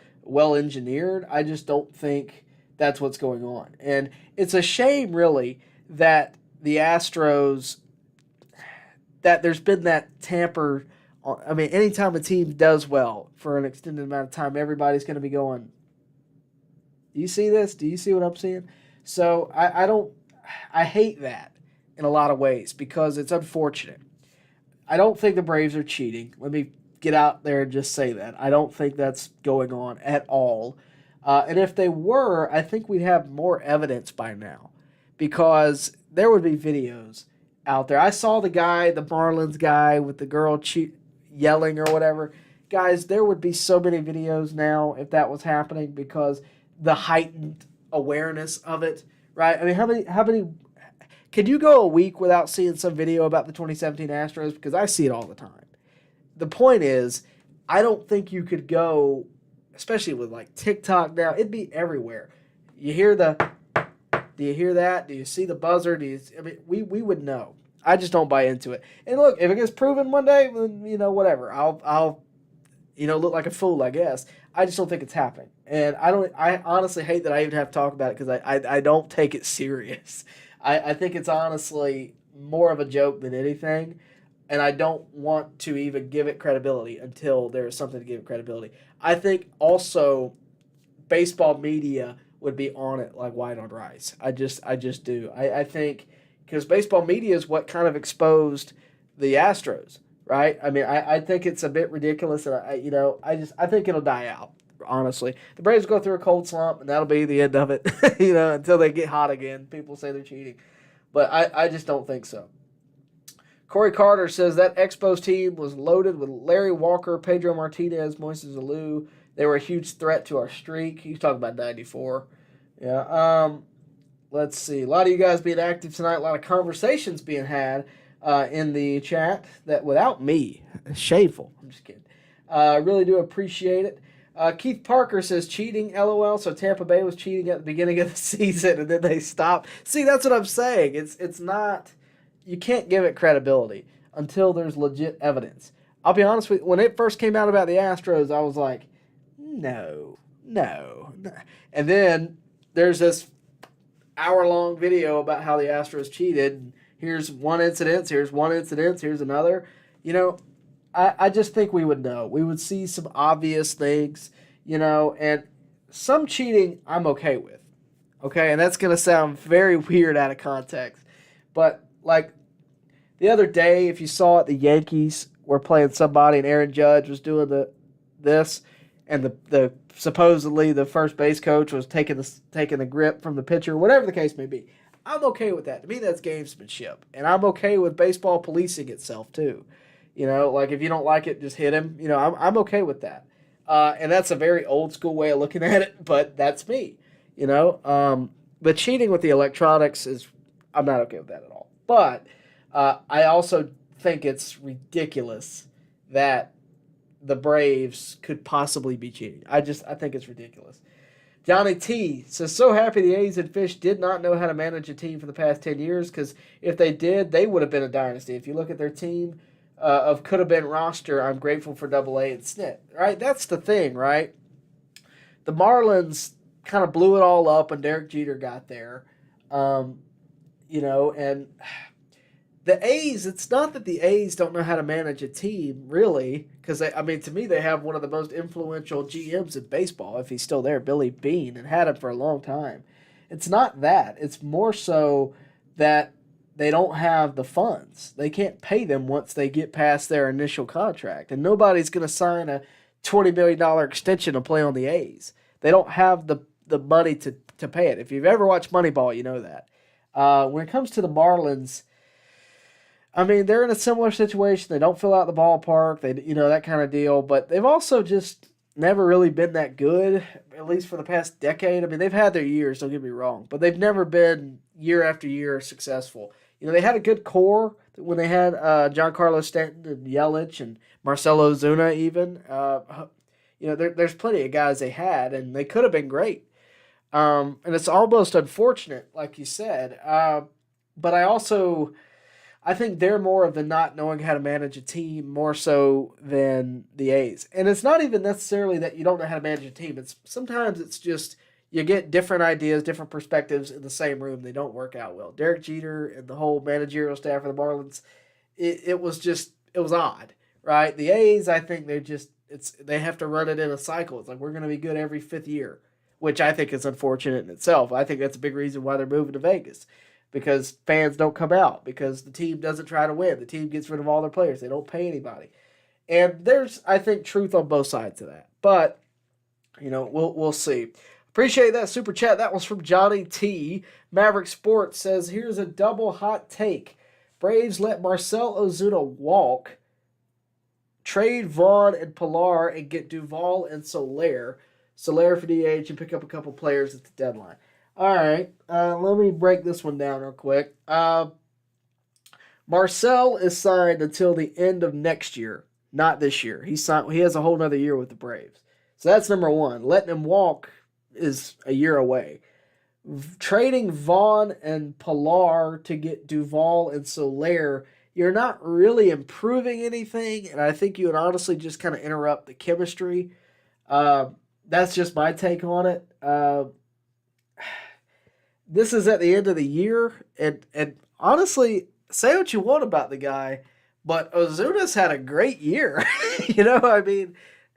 engineered. I just don't think that's what's going on. And it's a shame, really, that the Astros, that there's been that tamper. I mean, anytime a team does well for an extended amount of time, everybody's going to be going, do you see this? Do you see what I'm seeing? So I hate that in a lot of ways because it's unfortunate. I don't think the Braves are cheating. Let me get out there and just say that. I don't think that's going on at all. And if they were, I think we'd have more evidence by now. Because there would be videos out there. I saw the Marlins guy with the girl yelling or whatever. Guys, there would be so many videos now if that was happening because the heightened awareness of it, right? I mean, how many can you go a week without seeing some video about the 2017 Astros? Because I see it all the time. The point is, I don't think you could go, especially with like TikTok now, it'd be everywhere. You hear do you hear that? Do you see the buzzer? We would know. I just don't buy into it. And look, if it gets proven one day, then, whatever. I'll look like a fool, I guess. I just don't think it's happening. And I honestly hate that I even have to talk about it because I don't take it serious. I think it's honestly more of a joke than anything. And I don't want to even give it credibility until there's something to give it credibility. I think also baseball media would be on it like white on rice. I just do. I think because baseball media is what kind of exposed the Astros, right? I mean, I think it's a bit ridiculous, and I think it'll die out. Honestly, the Braves go through a cold slump, and that'll be the end of it. Until they get hot again, people say they're cheating, but I just don't think so. Corey Carter says that Expos team was loaded with Larry Walker, Pedro Martinez, Moises Alou. They were a huge threat to our streak. He's talking about 94. Yeah. let's see. A lot of you guys being active tonight. A lot of conversations being had in the chat that without me. Shameful. I'm just kidding. Really do appreciate it. Keith Parker says cheating, LOL. So Tampa Bay was cheating at the beginning of the season and then they stopped. See, that's what I'm saying. It's not, you can't give it credibility until there's legit evidence. I'll be honest with you, when it first came out about the Astros, I was like, no. And then there's this hour-long video about how the Astros cheated. And here's one incident, here's another. I just think we would know. We would see some obvious things, and some cheating I'm okay with. Okay, and that's going to sound very weird out of context. But, like, the other day, if you saw it, the Yankees were playing somebody and Aaron Judge was doing this, and the supposedly the first base coach was taking the grip from the pitcher, whatever the case may be. I'm okay with that. To me, that's gamesmanship. And I'm okay with baseball policing itself, too. Like if you don't like it, just hit him. I'm okay with that. And that's a very old school way of looking at it, but that's me. But cheating with the electronics I'm not okay with that at all. But I also think it's ridiculous that the Braves could possibly be cheating. I think it's ridiculous. Johnny T says, so happy the A's and Fish did not know how to manage a team for the past 10 years because if they did, they would have been a dynasty. If you look at their team, of could have been roster, I'm grateful for AA and SNIT. Right? That's the thing, right? The Marlins kind of blew it all up when Derek Jeter got there. And the A's, it's not that the A's don't know how to manage a team, really, because, to me, they have one of the most influential GMs in baseball, if he's still there, Billy Beane, and had him for a long time. It's not that. It's more so that they don't have the funds. They can't pay them once they get past their initial contract. And nobody's going to sign a $20 million extension to play on the A's. They don't have the money to pay it. If you've ever watched Moneyball, you know that. When it comes to the Marlins, they're in a similar situation. They don't fill out the ballpark. That kind of deal. But they've also just never really been that good, at least for the past decade. They've had their years, don't get me wrong. But they've never been year after year successful. They had a good core when they had Giancarlo Stanton and Yelich and Marcelo Ozuna even. There's plenty of guys they had, and they could have been great. And it's almost unfortunate, like you said. But I think they're more of the not knowing how to manage a team more so than the A's. And it's not even necessarily that you don't know how to manage a team. Sometimes it's just you get different ideas, different perspectives in the same room. They don't work out well. Derek Jeter and the whole managerial staff of the Marlins, it was odd, right? The A's, I think they have to run it in a cycle. It's like we're going to be good every fifth year, which I think is unfortunate in itself. I think that's a big reason why they're moving to Vegas, because fans don't come out, because the team doesn't try to win. The team gets rid of all their players. They don't pay anybody. And there's, I think, truth on both sides of that. But, we'll see. Appreciate that super chat. That was from Johnny T. Maverick Sports says, here's a double hot take. Braves let Marcell Ozuna walk, trade Vaughn and Pilar, and get Duvall and Soler. Soler for DH and pick up a couple players at the deadline. All right, let me break this one down real quick. Marcell is signed until the end of next year, not this year. He has a whole other year with the Braves. So that's number one. Letting him walk is a year away. Trading Vaughn and Pilar to get Duvall and Soler, you're not really improving anything, and I think you would honestly just kind of interrupt the chemistry. That's just my take on it. This is at the end of the year, and honestly, say what you want about the guy, but Ozuna's had a great year.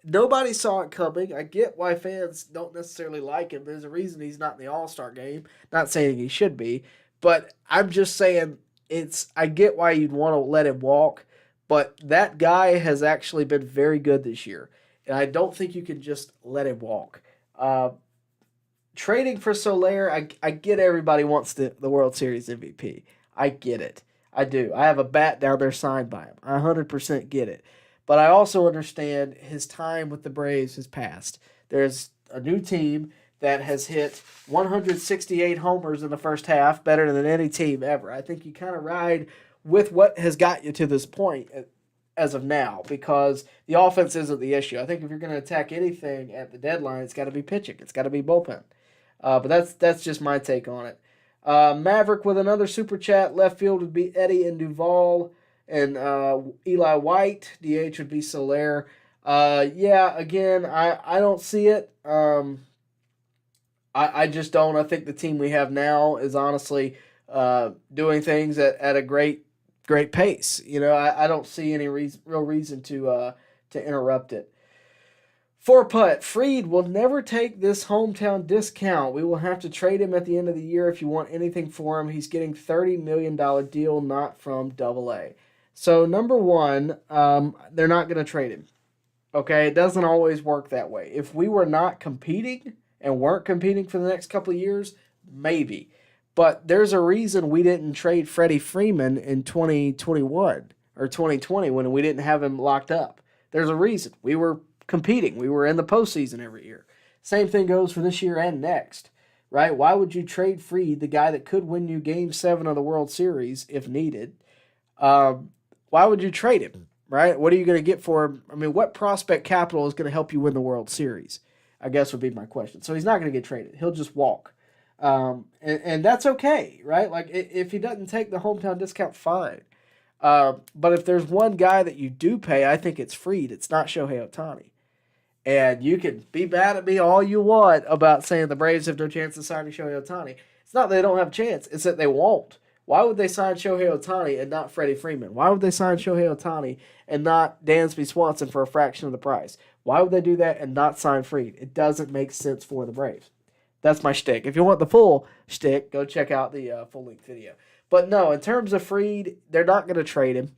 Nobody saw it coming. I get why fans don't necessarily like him. There's a reason he's not in the All-Star game. Not saying he should be, but I'm just saying I get why you'd want to let him walk, but that guy has actually been very good this year, and I don't think you can just let him walk. Trading for Soler, I get everybody wants the World Series MVP. I get it. I do. I have a bat down there signed by him. I 100% get it. But I also understand his time with the Braves has passed. There's a new team. that has hit 168 homers in the first half, better than any team ever. I think you kind of ride with what has got you to this point as of now, because the offense isn't the issue. I think if you're going to attack anything at the deadline, it's got to be pitching. It's got to be bullpen. But that's just my take on it. Maverick with another super chat. Left field would be Eddie and Duvall, and Eli White. DH would be Soler. Yeah, again, I don't see it. I just don't. I think the team we have now is honestly doing things at a great pace. You know, I don't see any real reason to interrupt it. For putt, Fried will never take this hometown discount. We will have to trade him at the end of the year if you want anything for him. He's getting $30 million deal, not from AA. So, number one, they're not going to trade him. Okay, it doesn't always work that way. If we were not competing and weren't competing for the next couple of years, maybe. But there's a reason we didn't trade Freddie Freeman in 2021 or 2020 when we didn't have him locked up. There's a reason. We were competing. We were in the postseason every year. Same thing goes for this year and next, right? Why would you trade Fried, the guy that could win you Game 7 of the World Series if needed? Why would you trade him, right? What are you going to get for him? I mean, what prospect capital is going to help you win the World Series, I guess would be my question. So he's not going to get traded. He'll just walk. And that's okay, right? Like, if he doesn't take the hometown discount, fine. But if there's one guy that you do pay, I think it's Fried. It's not Shohei Ohtani. And you can be mad at me all you want about saying the Braves have no chance of signing Shohei Ohtani. It's not that they don't have a chance. It's that they won't. Why would they sign Shohei Ohtani and not Freddie Freeman? Why would they sign Shohei Ohtani and not Dansby Swanson for a fraction of the price? Why would they do that and not sign Fried? It doesn't make sense for the Braves. That's my shtick. If you want the full shtick, go check out the full-length video. But no, in terms of Fried, they're not going to trade him.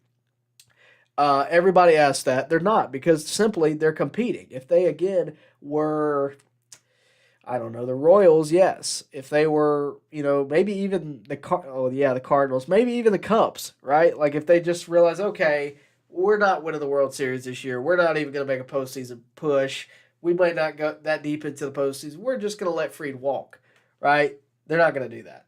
Everybody asks that. They're not, because simply they're competing. If they, again, were, I don't know, the Royals, yes. If they were, maybe even the Cardinals, maybe even the Cubs, right? Like if they just realize, okay, we're not winning the World Series this year. We're not even going to make a postseason push. We might not go that deep into the postseason. We're just going to let Fried walk, right? They're not going to do that.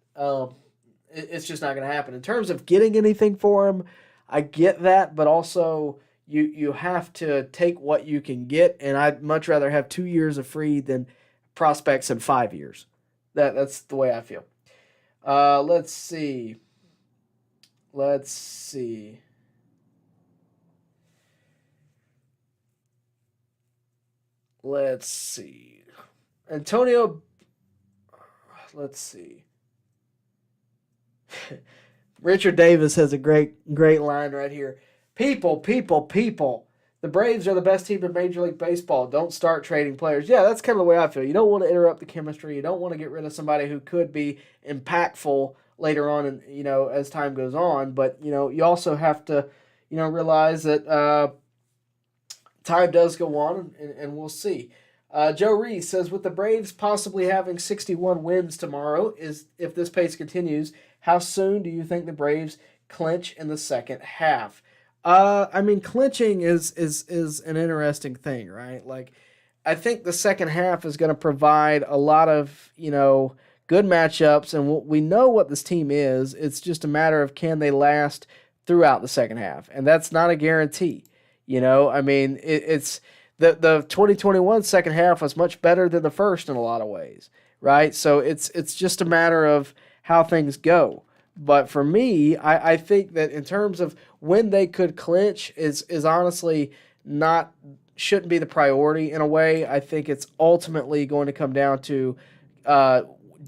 It's just not going to happen. In terms of getting anything for him, I get that, but also you have to take what you can get, and I'd much rather have 2 years of Fried than prospects in 5 years. That's the way I feel. Let's see. Antonio, let's see. Richard Davis has a great line right here. People. The Braves are the best team in Major League Baseball. Don't start trading players. Yeah, that's kind of the way I feel. You don't want to interrupt the chemistry. You don't want to get rid of somebody who could be impactful later on, and as time goes on. But you also have to realize that time does go on, and we'll see. Joe Reese says, with the Braves possibly having 61 wins tomorrow, if this pace continues, how soon do you think the Braves clinch in the second half? Clinching is an interesting thing, right? Like, I think the second half is going to provide a lot of, good matchups, and we know what this team is. It's just a matter of can they last throughout the second half, and that's not a guarantee. It's the 2021 second half was much better than the first in a lot of ways, right? So it's just a matter of how things go. But for me, I think that in terms of when they could clinch is honestly shouldn't be the priority in a way. I think it's ultimately going to come down to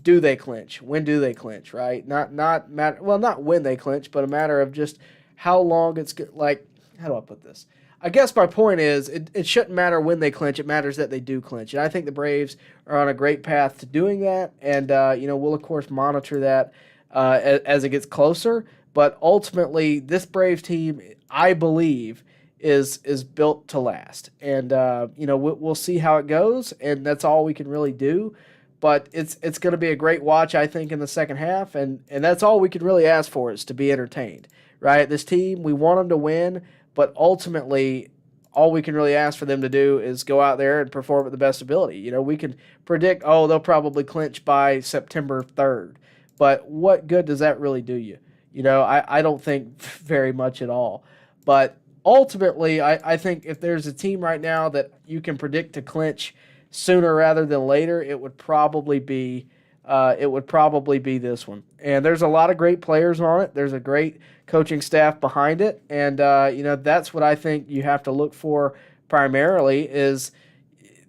do they clinch? When do they clinch, right? Not when they clinch, but a matter of just how long it's like. How do I put this? I guess my point is it shouldn't matter when they clinch. It matters that they do clinch. And I think the Braves are on a great path to doing that. And, we'll, of course, monitor that as it gets closer. But ultimately, this Braves team, I believe, is built to last. And, we'll see how it goes. And that's all we can really do. But it's going to be a great watch, I think, in the second half. And that's all we can really ask for is to be entertained, right? This team, we want them to win. But ultimately, all we can really ask for them to do is go out there and perform at the best ability. You know, we can predict, they'll probably clinch by September 3rd. But what good does that really do you? You know, I don't think very much at all. But ultimately, I think if there's a team right now that you can predict to clinch sooner rather than later, it would probably be this one. And there's a lot of great players on it. There's a great coaching staff behind it. And, that's what I think you have to look for primarily is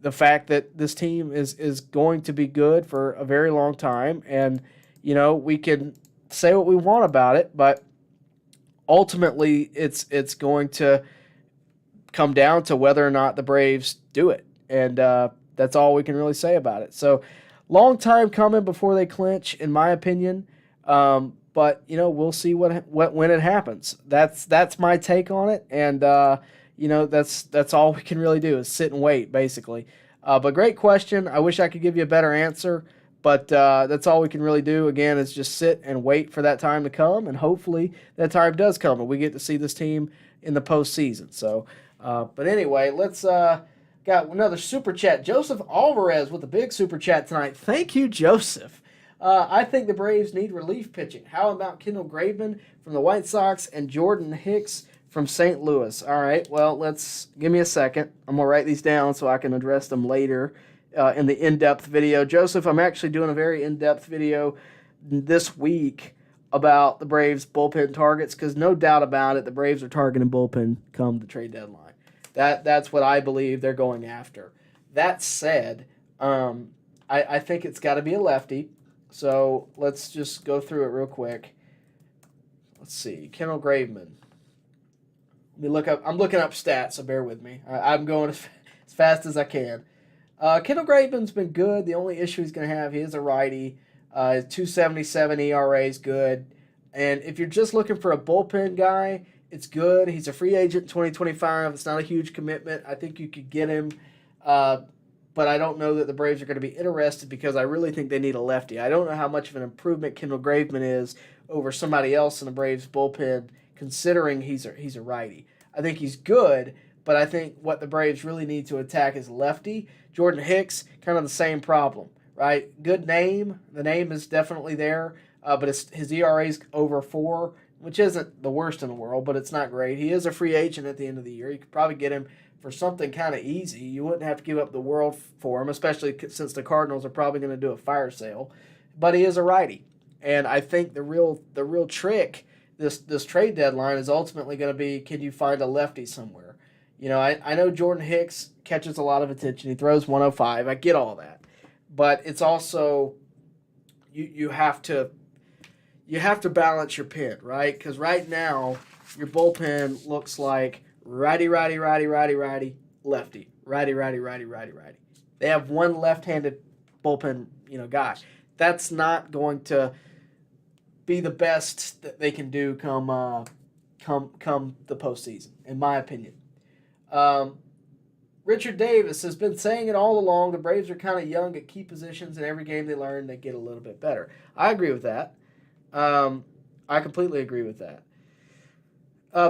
the fact that this team is going to be good for a very long time. And, we can say what we want about it, but ultimately it's going to come down to whether or not the Braves do it. And that's all we can really say about it. So long time coming before they clinch, in my opinion. But we'll see when it happens. That's my take on it. And that's all we can really do is sit and wait, basically. But great question. I wish I could give you a better answer. But that's all we can really do, again, is just sit and wait for that time to come, and hopefully that time does come, and we get to see this team in the postseason. So, but anyway, let's got another Super Chat. Joseph Alvarez with a big Super Chat tonight. Thank you, Joseph. I think the Braves need relief pitching. How about Kendall Graveman from the White Sox and Jordan Hicks from St. Louis? All right, well, give me a second. I'm going to write these down so I can address them later. In the in-depth video. Joseph, I'm actually doing a very in-depth video this week about the Braves bullpen targets because no doubt about it, the Braves are targeting bullpen come the trade deadline. That's what I believe they're going after. That said, I think it's got to be a lefty. So let's just go through it real quick. Let's see. Kendall Graveman. Let me look up. I'm looking up stats, so bear with me. I'm going as fast as I can. Kendall Graveman's been good. The only issue he's going to have, he is a righty. His 2.77 ERA is good. And if you're just looking for a bullpen guy, it's good. He's a free agent in 2025. It's not a huge commitment. I think you could get him. But I don't know that the Braves are going to be interested because I really think they need a lefty. I don't know how much of an improvement Kendall Graveman is over somebody else in the Braves bullpen, considering he's a righty. I think he's good, but I think what the Braves really need to attack is lefty. Jordan Hicks, kind of the same problem, right? Good name. The name is definitely there, but his ERA is over 4, which isn't the worst in the world, but it's not great. He is a free agent at the end of the year. You could probably get him for something kind of easy. You wouldn't have to give up the world for him, especially since the Cardinals are probably going to do a fire sale. But he is a righty, and I think the real trick this trade deadline is ultimately going to be, can you find a lefty somewhere? I know Jordan Hicks catches a lot of attention. He throws 105. I get all that. But it's also you have to balance your pen, right? Because right now your bullpen looks like righty, lefty, righty. They have one left-handed bullpen, guy. That's not going to be the best that they can do come the postseason, in my opinion. Richard Davis has been saying it all along. The Braves are kind of young at key positions, and every game they learn, they get a little bit better. I agree with that. I completely agree with that.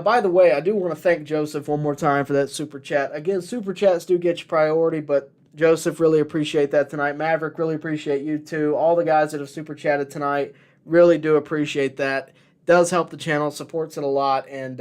By the way, I do want to thank Joseph one more time for that Super Chat. Again, Super Chats do get you priority, but Joseph, really appreciate that tonight. Maverick, really appreciate you too. All the guys that have Super Chatted tonight, really do appreciate that. Does help the channel, supports it a lot, and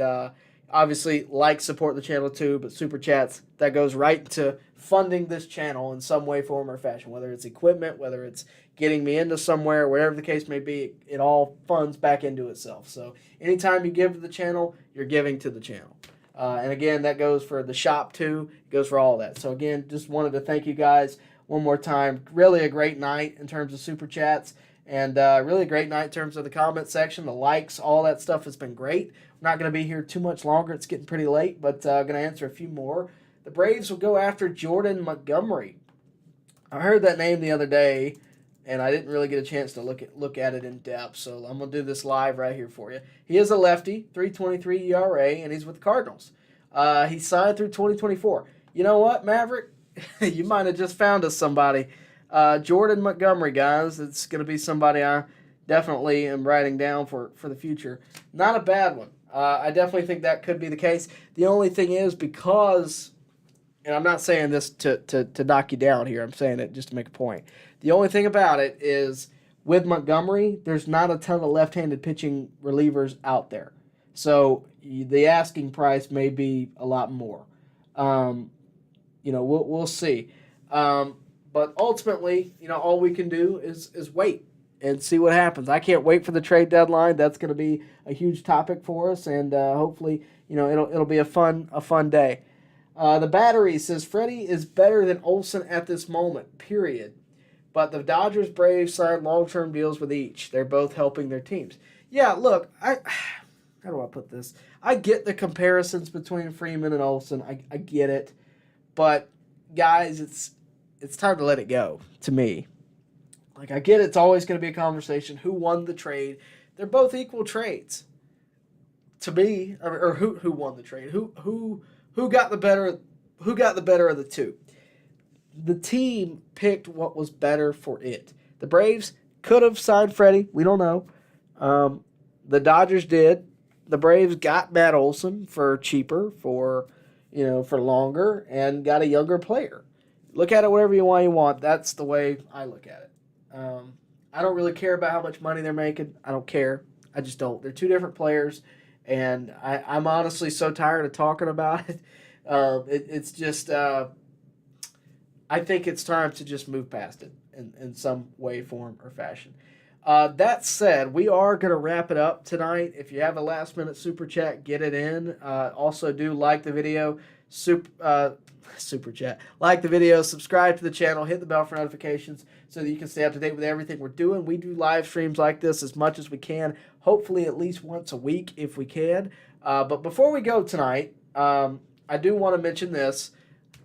obviously, support the channel too, but Super Chats, that goes right to funding this channel in some way, form, or fashion. Whether it's equipment, whether it's getting me into somewhere, whatever the case may be, it all funds back into itself. So anytime you give to the channel, you're giving to the channel. And again, that goes for the shop too. It goes for all that. So again, just wanted to thank you guys one more time. Really a great night in terms of Super Chats. And really a great night in terms of the comment section, the likes, all that stuff has been great. We're not going to be here too much longer. It's getting pretty late, but going to answer a few more. The Braves will go after Jordan Montgomery. I heard that name the other day, and I didn't really get a chance to look at it in depth, so I'm going to do this live right here for you. He is a lefty, 3.23 ERA, and he's with the Cardinals. He signed through 2024. You know what, Maverick? You might have just found us somebody. Jordan Montgomery, guys. It's going to be somebody I definitely am writing down for the future. Not a bad one. I definitely think that could be the case. The only thing is because, and I'm not saying this to knock you down here, I'm saying it just to make a point. The only thing about it is with Montgomery, there's not a ton of left-handed pitching relievers out there. So the asking price may be a lot more. We'll see. But ultimately, all we can do is wait and see what happens. I can't wait for the trade deadline. That's going to be a huge topic for us, and hopefully, it'll be a fun day. The Battery says Freddie is better than Olsen at this moment, period. But the Dodgers, Braves signed long-term deals with each. They're both helping their teams. Yeah, look, how do I put this? I get the comparisons between Freeman and Olsen. I get it. But, guys, it's time to let it go, to me. Like, I get it's always going to be a conversation. Who won the trade? They're both equal trades. To me, or who won the trade? Who got the better of the two? The team picked what was better for it. The Braves could have signed Freddie. We don't know. The Dodgers did. The Braves got Matt Olson for cheaper, for longer, and got a younger player. Look at it whatever you want. That's the way I look at it. I don't really care about how much money they're making. I don't care. I just don't. They're two different players, and I'm honestly so tired of talking about it. It's just I think it's time to just move past it in some way, form, or fashion. That said, we are going to wrap it up tonight. If you have a last-minute super chat, get it in. Also, do like the video, super chat. Like the video, subscribe to the channel, hit the bell for notifications so that you can stay up to date with everything we're doing. We do live streams like this as much as we can, hopefully at least once a week if we can. But before we go tonight, I do want to mention this.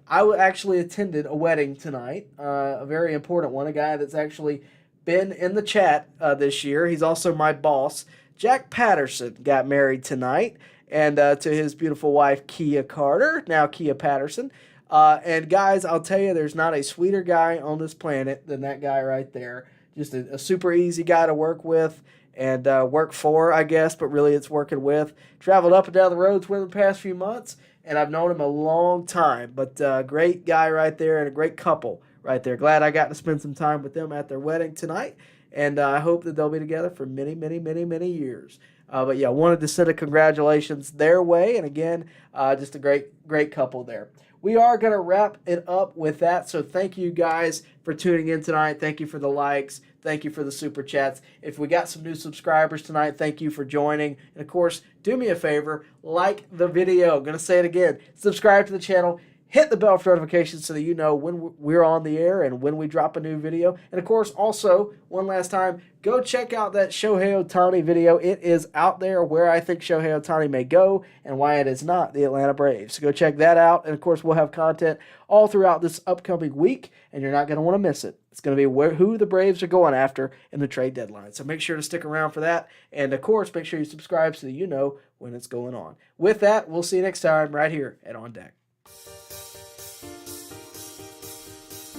I actually attended a wedding tonight, a very important one, a guy that's actually been in the chat this year. He's also my boss. Jack Patterson got married tonight, and to his beautiful wife, Kia Carter, now Kia Patterson. And guys, I'll tell you, there's not a sweeter guy on this planet than that guy right there. Just a super easy guy to work with and work for, I guess, but really it's working with. Traveled up and down the roads with him the past few months, and I've known him a long time. But great guy right there and a great couple right there. Glad I got to spend some time with them at their wedding tonight, and I hope that they'll be together for many, many, many, many years. But yeah, wanted to send a congratulations their way, and again, just a great couple there. We are going to wrap it up with that, so thank you guys for tuning in tonight. Thank you for the likes. Thank you for the super chats. If we got some new subscribers tonight, thank you for joining. And of course, do me a favor, like the video. I'm going to say it again. Subscribe to the channel. Hit the bell for notifications so that you know when we're on the air and when we drop a new video. And of course, also, one last time, go check out that Shohei Ohtani video. It is out there where I think Shohei Ohtani may go and why it is not the Atlanta Braves. So go check that out. And of course, we'll have content all throughout this upcoming week, and you're not going to want to miss it. It's going to be who the Braves are going after in the trade deadline. So make sure to stick around for that. And of course, make sure you subscribe so that you know when it's going on. With that, we'll see you next time right here at On Deck.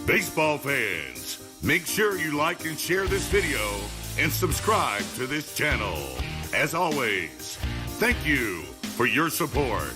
Baseball fans, make sure you like and share this video and subscribe to this channel. As always, thank you for your support.